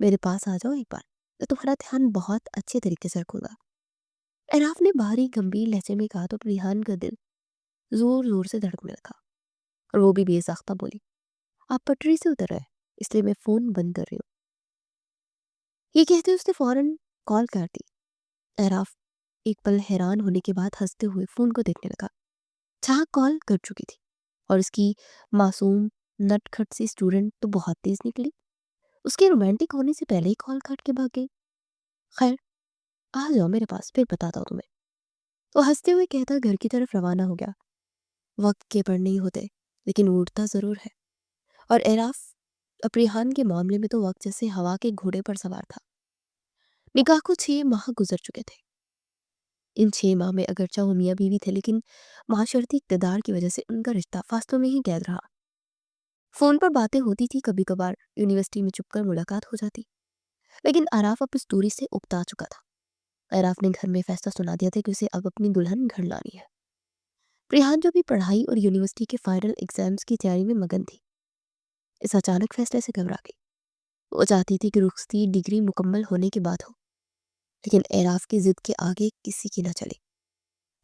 मेरे पास आ जाओ एक बार, मैं तुम्हारा ध्यान बहुत अच्छे तरीके से रखूंगा। एराफ ने भारी गंभीर लहजे में कहा तो प्रिहान का दिल जोर जोर से धड़कने लगा और वो भी बेसाख्ता बोली, आप पटरी से उतर रहे, इसलिए मैं फोन बंद कर रही हूँ। ये कहते उसने फौरन कॉल कर दी। एराफ एक पल हैरान होने के बाद हंसते हुए फोन को देखने लगा। चाह कॉल कर चुकी थी और उसकी मासूम नटखट सी स्टूडेंट तो बहुत तेज निकली। उसके रोमांटिक होने से पहले ही कॉल काट के भाग गई। खैर, आ जाओ मेरे पास, फिर बताता हूँ तुम्हें। तो हंसते हुए कहता घर की तरफ रवाना हो गया। वक्त के पर नहीं होते, लेकिन उड़ता जरूर है। और एराफ अप्रिहान के मामले में तो वक्त जैसे हवा के घोड़े पर सवार था। निकाह को 6 माह गुजर चुके थे। इन 6 माह में अगरचा वो मियाँ बीवी थे, लेकिन माशरती इक़्तिदार की वजह से उनका रिश्ता फासलों में ही कैद रहा। फोन पर बातें होती थी, कभी कभार यूनिवर्सिटी में चुपकर मुलाकात हो जाती, लेकिन आराफ अब इस दूरी से उकता चुका था। आराफ ने घर में फैसला सुना दिया था कि उसे अब अपनी दुल्हन घर लानी है। प्रिहान जो भी पढ़ाई और यूनिवर्सिटी के फाइनल एग्जाम्स की तैयारी में मगन थी, इस अचानक फैसले से घबरा गई। वो चाहती थी कि रुखसती डिग्री मुकम्मल होने के बाद हो, लेकिन एराफ की जिद के आगे किसी की न चली।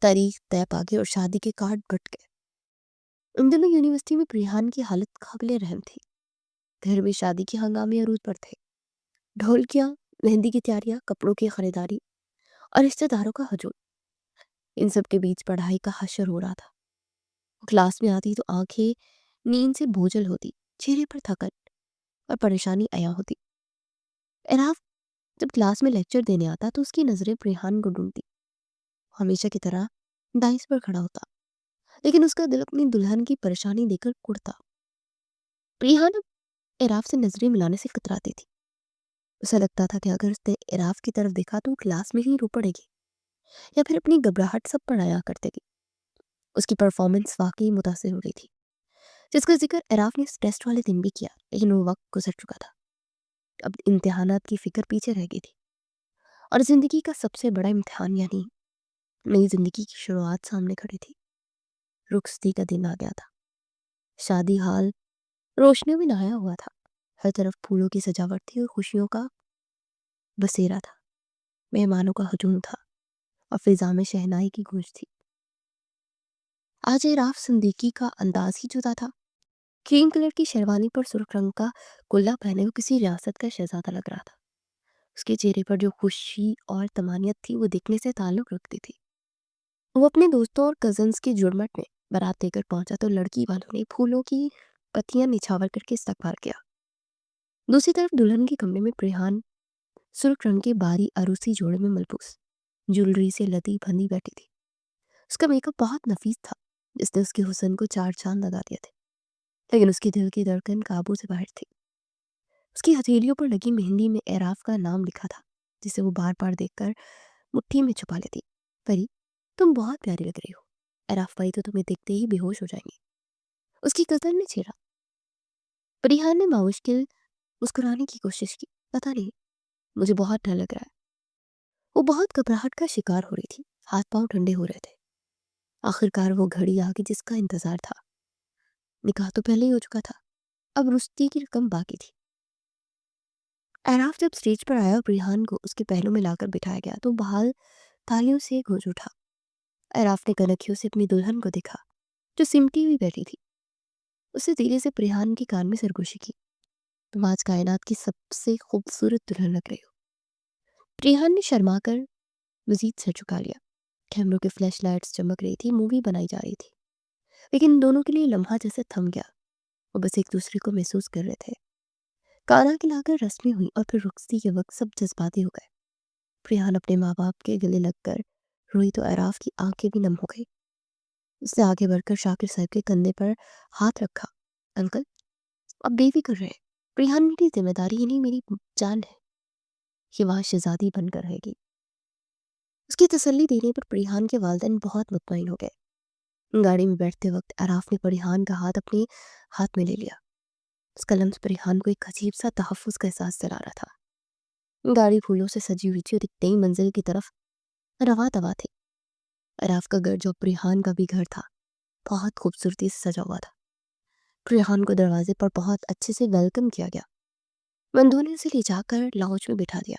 तारीख तय पा गई और शादी के कार्ड बट गए। उन दिनों यूनिवर्सिटी में प्रिहान की हालत काबिले रहम थी। घर में शादी के हंगामे अरूज पर थे। ढोलकियां, मेहंदी की तैयारियां, कपड़ों की खरीदारी और रिश्तेदारों का हजूम। इन सब के बीच पढ़ाई का हशर हो रहा था। वो क्लास में आती तो आंखें नींद से बोझल होती, चेहरे पर थकन और परेशानी आया होती। एनाफ जब क्लास में लेक्चर देने आता तो उसकी नजरें प्रिहान को ढूंढती। हमेशा की तरह दाइस पर खड़ा होता, लेकिन उसका दिल अपनी दुल्हन की परेशानी देकर कुड़ता। प्रिहान एराफ से नजरें मिलाने से कतराती थी। उसे लगता था कि अगर उसने एराफ की तरफ देखा तो वो क्लास में ही रो पड़ेगी या फिर अपनी घबराहट सब पर आया कर देगी। उसकी परफॉर्मेंस वाकई मुतासिर हो रही थी, जिसका जिक्र एराफ ने इस टेस्ट वाले दिन भी किया, लेकिन वो वक्त गुजर चुका था। अब इम्तिहानात की फिक्र पीछे रह गई थी और जिंदगी का सबसे बड़ा इम्तिहान यानी नई जिंदगी की शुरुआत सामने खड़ी थी। रुखसती का दिन आ गया था। शादी हाल रोशनियों में नहाया हुआ था। हर तरफ फूलों की सजावट थी और खुशियों का बसेरा था। मेहमानों का हजूम था और फिजा में शहनाई की गूंज थी। आज एराफ सिद्दीकी का अंदाज ही जुदा था। क्रीम कलर की शेरवानी पर सुर्ख रंग का कुल्ला पहने वो किसी रियासत का शहजादा लग रहा था। उसके चेहरे पर जो खुशी और तमानियत थी वो देखने से ताल्लुक रखती थी। वो अपने दोस्तों और कजन्स की जुड़मट में बारात देकर पहुंचा तो लड़की वालों ने फूलों की पत्तियां निछावर करके इस्तकबाल किया। दूसरी तरफ दुल्हन के कमरे में प्रिहान सुर्ख रंग के बारी अरूसी जोड़े में मलबूस ज्वेलरी से लदी बंधी बैठी थी। उसका मेकअप बहुत नफीस था, जिसने उसके हुस्न को चार चांद लगा दिए थे, लेकिन उसकी दिल की धड़कन काबू से बाहर थी। उसकी हथेलियों पर लगी मेहंदी में एराफ का नाम लिखा था, जिसे वो बार बार देखकर मुट्ठी में छुपा लेती। परी, तुम बहुत प्यारी लग रही हो। एराफ भाई तो तुम्हें देखते ही बेहोश हो जाएंगे, उसकी कजन ने छेड़ा। परिहान ने बामुश्किल मुस्कुराने की कोशिश की। पता नहीं, मुझे बहुत डर लग रहा है। वो बहुत घबराहट का शिकार हो रही थी। हाथ पांव ठंडे हो रहे थे। आखिरकार वो घड़ी आ गई जिसका इंतजार था। निकाह तो पहले ही हो चुका था, अब रुश्ती की रकम बाकी थी। एराफ जब स्टेज पर आया और रिहान को उसके पहलू में लाकर बिठाया गया तो बहाल तालियों से गूंज उठा। एराफ ने कनखियों से अपनी दुल्हन को देखा, जो सिमटी हुई बैठी थी। उसे धीरे से प्रिहान के कान में सरगोशी की। तुम आज कायनात की सबसे खूबसूरत दुल्हन लग रही हो। प्रिहान ने शर्मा कर मजीद सर झुका लिया। कैमरों के फ्लैश लाइट्स चमक रही थी, मूवी बनाई जा रही थी, लेकिन इन दोनों के लिए लम्हा जैसे थम गया। वो बस एक दूसरे को महसूस कर रहे थे। काना खिलाकर रस्मी हुई और फिर रुखसती के वक्त सब जज्बाती हो गए। प्रियान अपने माँ बाप के गले लगकर रोई तो एराफ की आंखें भी नम हो गई। उसने आगे बढ़कर शाकिर साहब के कंधे पर हाथ रखा। अंकल, अब बेफिक्र रहे। प्रियान मेरी जिम्मेदारी ही नहीं, मेरी जान है। ये वहाँ शहजादी बनकर रहेगी। उसकी तसल्ली देने पर प्रियान के वालिदैन बहुत मुतमईन हो गए। गाड़ी में बैठते वक्त एराफ ने परिहान का हाथ अपने हाथ में ले लिया। उसका लम्स परिहान को एक अजीब सा तहफ़्फ़ुज़ का एहसास दिला रहा था। गाड़ी फूलों से सजी हुई थी और एक नई मंजिल की तरफ रवा दवा थी। अराफ का घर, जो प्रिहान का भी घर था, बहुत खूबसूरती से सजा हुआ था। प्रिहान को दरवाजे पर बहुत अच्छे से वेलकम किया गया। बंधुओं ने उसे ले जाकर लाउंज में बिठा दिया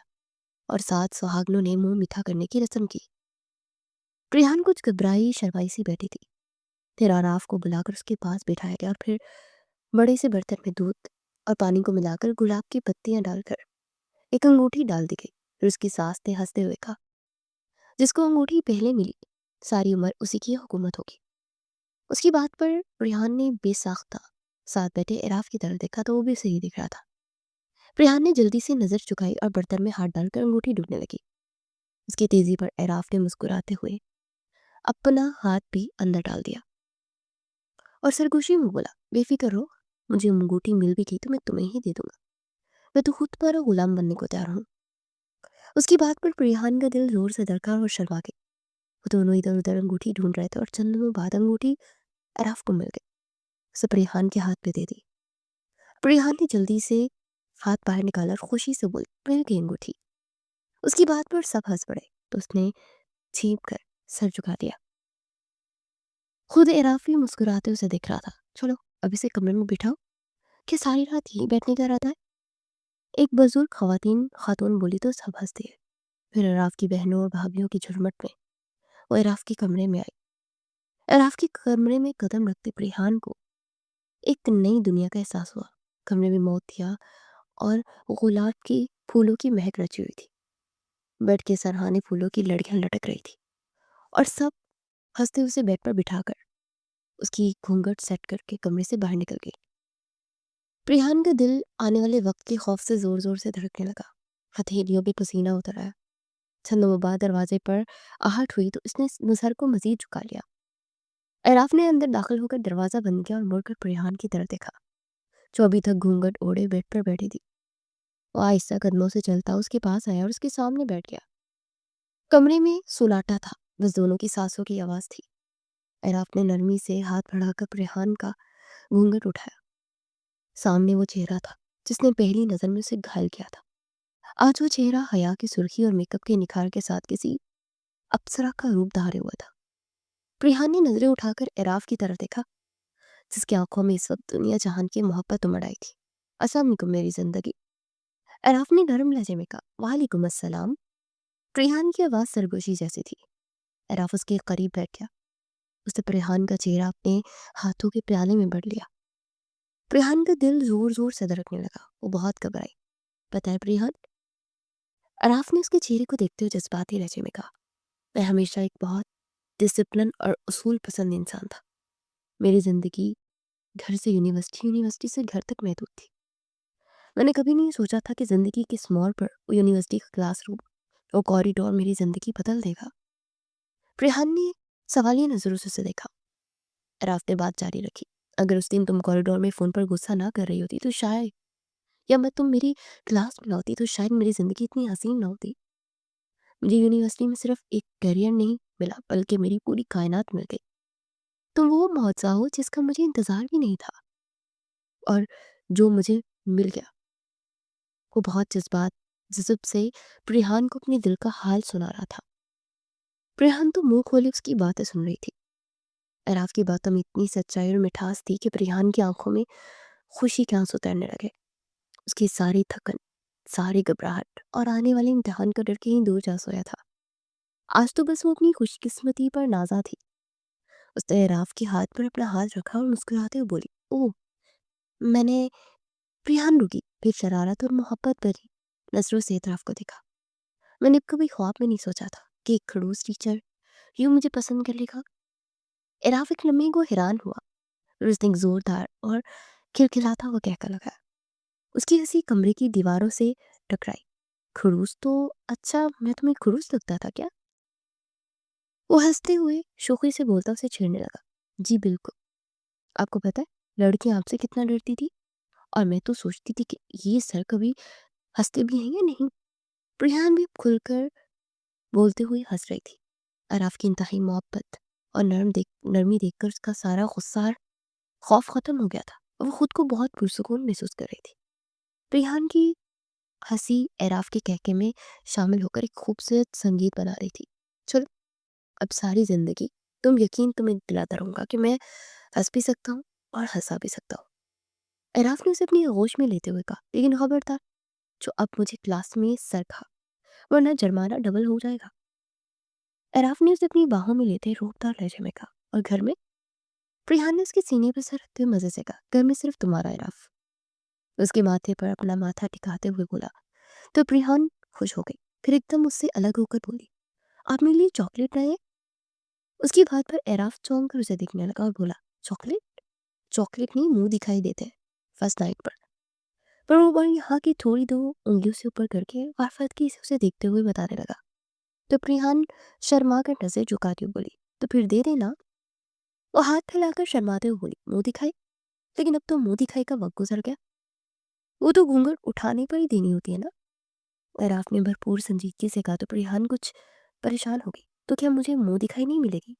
और साथ सुहागनों ने मुंह मीठा करने की रस्म की। प्रिहान कुछ घबराई शर्माई सी बैठी थी। फिर अराफ को बुलाकर उसके पास बिठाया गया और फिर बड़े से बर्तन में दूध और पानी को मिलाकर गुलाब की पत्तियां डालकर एक अंगूठी डाल दी गई। फिर उसकी सास ने हंसते हुए कहा, जिसको अंगूठी पहले मिली सारी उम्र उसी की हुकूमत होगी। उसकी बात पर रिहान ने बेसाख्ता साथ बैठे एराफ की तरफ देखा तो वो भी सही दिख रहा था। रिहान ने जल्दी से नजर चुकाई और बर्तन में हाथ डालकर अंगूठी ढूंढने लगी। उसकी तेजी पर एराफ ने मुस्कुराते हुए अपना हाथ भी अंदर डाल दिया और सरगोशी में बोला, बेफिक्र रहो, मुझे अंगूठी मिल भी गई तो मैं तुम्हें ही दे दूंगा। मैं तो खुद पर गुलाम बनने को तैयार हूँ। उसकी बात पर रिहान का दिल जोर से धड़का और शर्मा गई। वो दोनों इधर उधर अंगूठी ढूंढ रहे थे और चंद दिनों बाद अंगूठी एराफ को मिल गई। उसे रिहान के हाथ पे दे दी। रिहान ने जल्दी से हाथ बाहर निकाला और खुशी से बोली, मिल गई अंगूठी। उसकी बात पर सब हंस पड़े तो उसने छीप कर सर झुका दिया। खुद एराफ भी मुस्कुराते उसे दिख रहा था। चलो अब इसे कमरे में बिठाओ। क्या सारी रात यहीं बैठने का इरादा है? एक बुजुर्ग खातून बोली तो सब हंस दिए। फिर एराफ की बहनों और भाभीियों की झुरमट में वो एराफ के कमरे में आई। एराफ के कमरे में कदम रखते रिहान को एक नई दुनिया का एहसास हुआ। कमरे में मोतिया और गुलाब की फूलों की महक रची हुई थी। बेड के सरहाने फूलों की लड़ियां लटक रही थी और सब हंसते उसे बेड पर बिठाकर उसकी घूंघट सेट करके कमरे से बाहर निकल गई। प्रिहान का दिल आने वाले वक्त के खौफ से जोर जोर से धड़कने लगा। हथेलियों पे पसीना उतर आया। छंदों बाद दरवाजे पर आहट हुई तो उसने नजर को मजीद झुका लिया। एराफ ने अंदर दाखिल होकर दरवाजा बंद किया और मुड़कर प्रिहान की तरफ देखा। जो अभी तक घूंघट ओढ़े बेड पर बैठी थी। वो आहिस्ता कदमों से चलता उसके पास आया और उसके सामने बैठ गया। कमरे में सुनाटा था, बस दोनों की सांसों की आवाज थी। एराफ ने नरमी से हाथ बढ़ाकर रेहान का घूंघट उठाया। सामने वो चेहरा था जिसने पहली नजर में उसे घायल किया था। आज वो चेहरा हया की सुर्खी और मेकअप के निखार के साथ किसी अप्सरा का रूप धारे हुआ था। रेहान ने नजरें उठाकर एराफ की तरफ देखा, जिसकी आंखों में इस वक्त दुनिया जहान की मोहब्बत उमड़ आई थी। अस्सलाम वालेकुम मेरी जिंदगी, एराफ ने नरम लहजे में कहा। वालेकुम अस्सलाम। रेहान की आवाज सरगोशी जैसी थी। एराफ उसके करीब बैठ गया। उसने रेहान का चेहरा अपने हाथों के प्याले में भर लिया। रेहान का दिल जोर जोर से धड़कने लगा। वो बहुत घबराई। पता है रेहान, अराफ ने उसके चेहरे को देखते हुए जज्बाती लहजे में कहा, मैं हमेशा एक बहुत डिसिप्लिन और उसूल पसंद इंसान था। मेरी जिंदगी घर से यूनिवर्सिटी, यूनिवर्सिटी से घर तक महदूद थी। मैंने कभी नहीं सोचा था कि जिंदगी के इस मोड़ पर वो यूनिवर्सिटी का क्लासरूम, वो कॉरिडोर मेरी जिंदगी बदल देगा। रेहान ने सवालिया नजरों से उसे देखा। अराफ ने बात जारी रखी। अगर उस दिन तुम कॉरिडोर में फोन पर गुस्सा ना कर रही होती तो शायद, या मैं तुम मेरी क्लास में ना होती तो शायद मेरी जिंदगी इतनी हसीन ना होती। मुझे यूनिवर्सिटी में सिर्फ एक करियर नहीं मिला, बल्कि मेरी पूरी कायनात मिल गई। तुम वो मौजज़ा हो जिसका मुझे इंतजार भी नहीं था, और जो मुझे मिल गया। वो बहुत जज्ब से रेहान को अपने दिल का हाल सुना रहा था। रेहान तो मुंह खोले उसकी बातें सुन रही थी। अराफ की बातों में इतनी सच्चाई और मिठास थी कि रेहान की आंखों में खुशी के आंसू तैरने लगे। उसकी सारी थकन, सारी घबराहट और आने वाले इम्तिहान का डर कहीं दूर जा सोया था। आज तो बस वो अपनी खुशकिस्मती पर नाजा थी। उसने अराफ के हाथ पर अपना हाथ रखा और मुस्कुराते हुए बोली, ओह, मैंने। रेहान रुकी, फिर शरारत और मोहब्बत भरी नजरों से एतराफ को देखा। मैंने कभी ख्वाब में नहीं सोचा था कि एक खड़ूस टीचर यूं मुझे पसंद कर लेगा। एराफ एक लम्हे को हैरान हुआ, फिर उसने एक जोरदार और खिलखिलाता हुआ कहकर लगा। उसकी हंसी कमरे की दीवारों से टकराई। खड़ूस तो अच्छा, मैं तुम्हें खड़ूस लगता था क्या? वो हंसते हुए शोखी से बोलता उसे छेड़ने लगा। जी बिल्कुल। आपको पता है लड़कियां आपसे कितना डरती थी, और मैं तो सोचती थी कि ये सर कभी हंसते भी हैं या नहीं। रेहान भी खुलकर बोलते हुए हंस रही थी। अराफ की इंतहाई मोहब्बत और नरमी देखकर उसका सारा गुस्सा और खौफ खत्म हो गया था। वो खुद को बहुत पुरसुकून महसूस कर रही थी। रेहान की हंसी एराफ के कहके में शामिल होकर एक खूबसूरत संगीत बना रही थी। चलो, अब सारी जिंदगी तुम्हें दिलाता रहूंगा कि मैं हंस भी सकता हूँ और हंसा भी सकता हूँ। एराफ ने उसे अपनी आगोश में लेते हुए कहा, लेकिन खबरदार, जो अब मुझे क्लास में सर खा, वरना जुर्माना डबल हो जाएगा। एराफ ने उसे अपनी बाहों में लेते रोकतार लहजे में कहा, और घर में? रेहान ने उसके सीने पर सर रखते हुए मजे से कहा, घर में सिर्फ तुम्हारा एराफ। उसके माथे पर अपना माथा टिकाते हुए बोला। तो रेहान खुश हो गई, फिर एकदम उससे अलग होकर बोली, आप मेरे लिए चॉकलेट लाए? उसकी बात पर एराफ चौंक कर उसे देखने लगा और बोला, चॉकलेट? चॉकलेट नहीं, मुंह दिखाई देते हैं फर्स्ट नाइट पर वो बड़ी यहाँ की थोड़ी दो उंगलियों से ऊपर करके वारफत से उसे देखते हुए बताने लगा। तो प्रियान शर्मा कर नजर झुकाती हुई बोली, तो फिर दे देना। वो हाथ फैलाकर शर्माते हुए बोली, मुंह दिखाई? लेकिन अब तो मुंह दिखाई का वक्त गुजर गया। वो तो घूंघट उठाने पर ही देनी होती है ना। एराफ ने भरपूर संजीदगी से कहा। तो प्रियान कुछ परेशान हो गई, तो क्या मुझे मुंह दिखाई नहीं मिलेगी?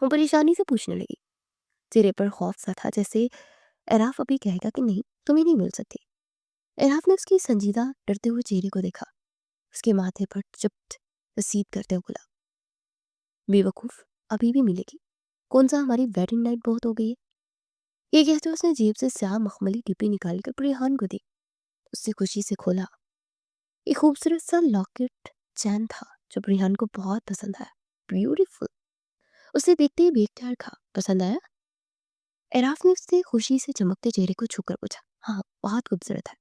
वो परेशानी से पूछने लगी। चेहरे पर खौफ सा था, जैसे एराफ अभी कहेगा कि नहीं, तुम्हें नहीं मिल सकती। एराफ ने उसकी संजीदा डरते हुए चेहरे को देखा। उसके माथे पर चुप रसीद करते हुए बोला, बेवकूफ, अभी भी मिलेगी। कौन सा हमारी वेडिंग नाइट बहुत हो गई है। ये कहते उसने जेब से स्याह मखमली डिब्बी निकाल कर रेहान को दी। उससे खुशी से खोला। एक खूबसूरत सा लॉकेट चैन था जो रेहान को बहुत पसंद आया। ब्यूटीफुल। उसे देखते ही बेख्तियार कहा, पसंद आया? एराफ ने उससे खुशी से चमकते चेहरे को छूकर पूछा, हाँ, बहुत खूबसूरत है।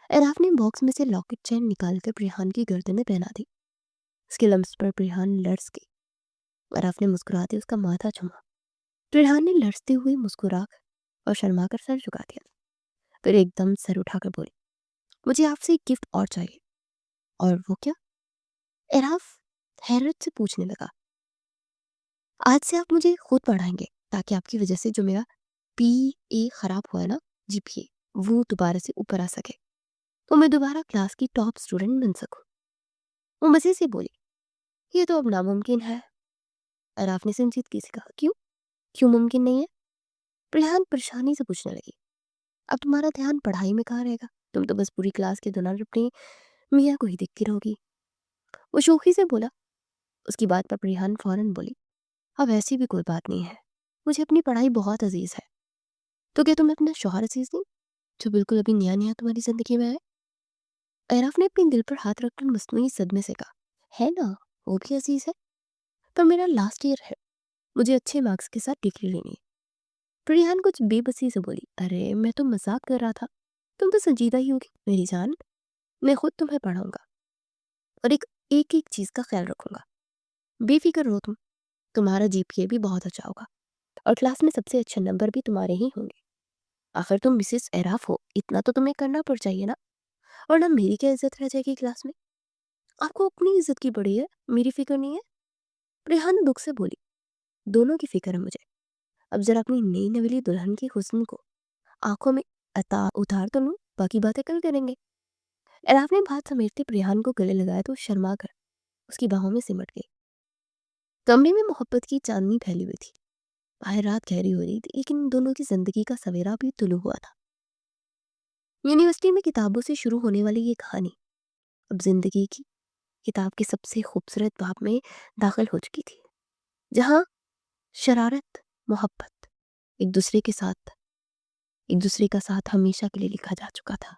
एराफ ने बॉक्स में से लॉकेट चैन निकालकर रेहान की गर्दन में पहना दी। उसके लम्स पर रेहान लड़स गई। एराफ ने मुस्कुराते उसका माथा चूमा। रेहान ने लड़ते हुए मुस्कुरा और शर्मा कर सर झुका दिया। फिर एकदम सर उठाकर बोली, मुझे आपसे एक गिफ्ट और चाहिए। और वो क्या? एराफ हैरत से पूछने लगा। आज से आप मुझे खुद पढ़ाएंगे, ताकि आपकी वजह से जो मेरा पी ए खराब हुआ है ना, जीपीए वो दोबारा से ऊपर आ सके, तो मैं दोबारा क्लास की टॉप स्टूडेंट बन सकूं। वो मज़े से बोली, ये तो अब नामुमकिन है। और आपने संजीदगी से कहा, क्यों? क्यों मुमकिन नहीं है? रेहान परेशानी से पूछने लगी। अब तुम्हारा ध्यान पढ़ाई में कहाँ रहेगा? तुम तो बस पूरी क्लास के दौरान अपनी मियाँ को ही देखती रहोगी। वो शोखी से बोला। उसकी बात पर रेहान फौरन बोली, अब ऐसी भी कोई बात नहीं है, मुझे अपनी पढ़ाई बहुत अजीज है। तो क्या तुम्हें अपना शौहर अजीज नहीं, जो बिल्कुल अभी नया नया तुम्हारी जिंदगी में है? एराफ ने अपने दिल पर हाथ रखकर मस्नूई सदमे से कहा, है ना, वो भी अजीज है, पर मेरा लास्ट ईयर है, मुझे अच्छे मार्क्स के साथ डिग्री लेनी है। रेहान कुछ बेबसी से बोली, अरे मैं तो मजाक कर रहा था, तुम तो संजीदा ही होगी मेरी जान। मैं खुद तुम्हें पढ़ाऊंगा और एक एक एक चीज का ख्याल रखूंगा। बेफिक्र रहो तुम, तुम्हारा जीपीए भी बहुत अच्छा होगा और क्लास में सबसे अच्छे नंबर भी तुम्हारे ही होंगे। आखिर तुम मिसेस एराफ हो, इतना तो तुम्हें करना पड़ चाहिए ना। और ना मेरी क्या इज्जत रह जाएगी क्लास में? आपको अपनी इज्जत की पड़ी है, मेरी फिक्र नहीं है। रेहान दुख से बोली, दोनों की फिक्र है मुझे। अब जरा अपनी नई नवेली दुल्हन की हुस्न को आंखों में अता उतार तो लूं, बाकी बातें कल करेंगे। एराफ ने बात समेटते रेहान को गले लगाया तो शर्मा कर उसकी बाहों में सिमट गई। कमरे में मोहब्बत की चांदनी फैली हुई थी। बाहर रात गहरी हो रही थी, लेकिन दोनों की जिंदगी का सवेरा भी तुलू हुआ था। यूनिवर्सिटी में किताबों से शुरू होने वाली ये कहानी अब जिंदगी की किताब के सबसे खूबसूरत बाब में दाखिल हो चुकी थी, जहां शरारत, मोहब्बत, एक दूसरे के साथ एक दूसरे का साथ हमेशा के लिए लिखा जा चुका था।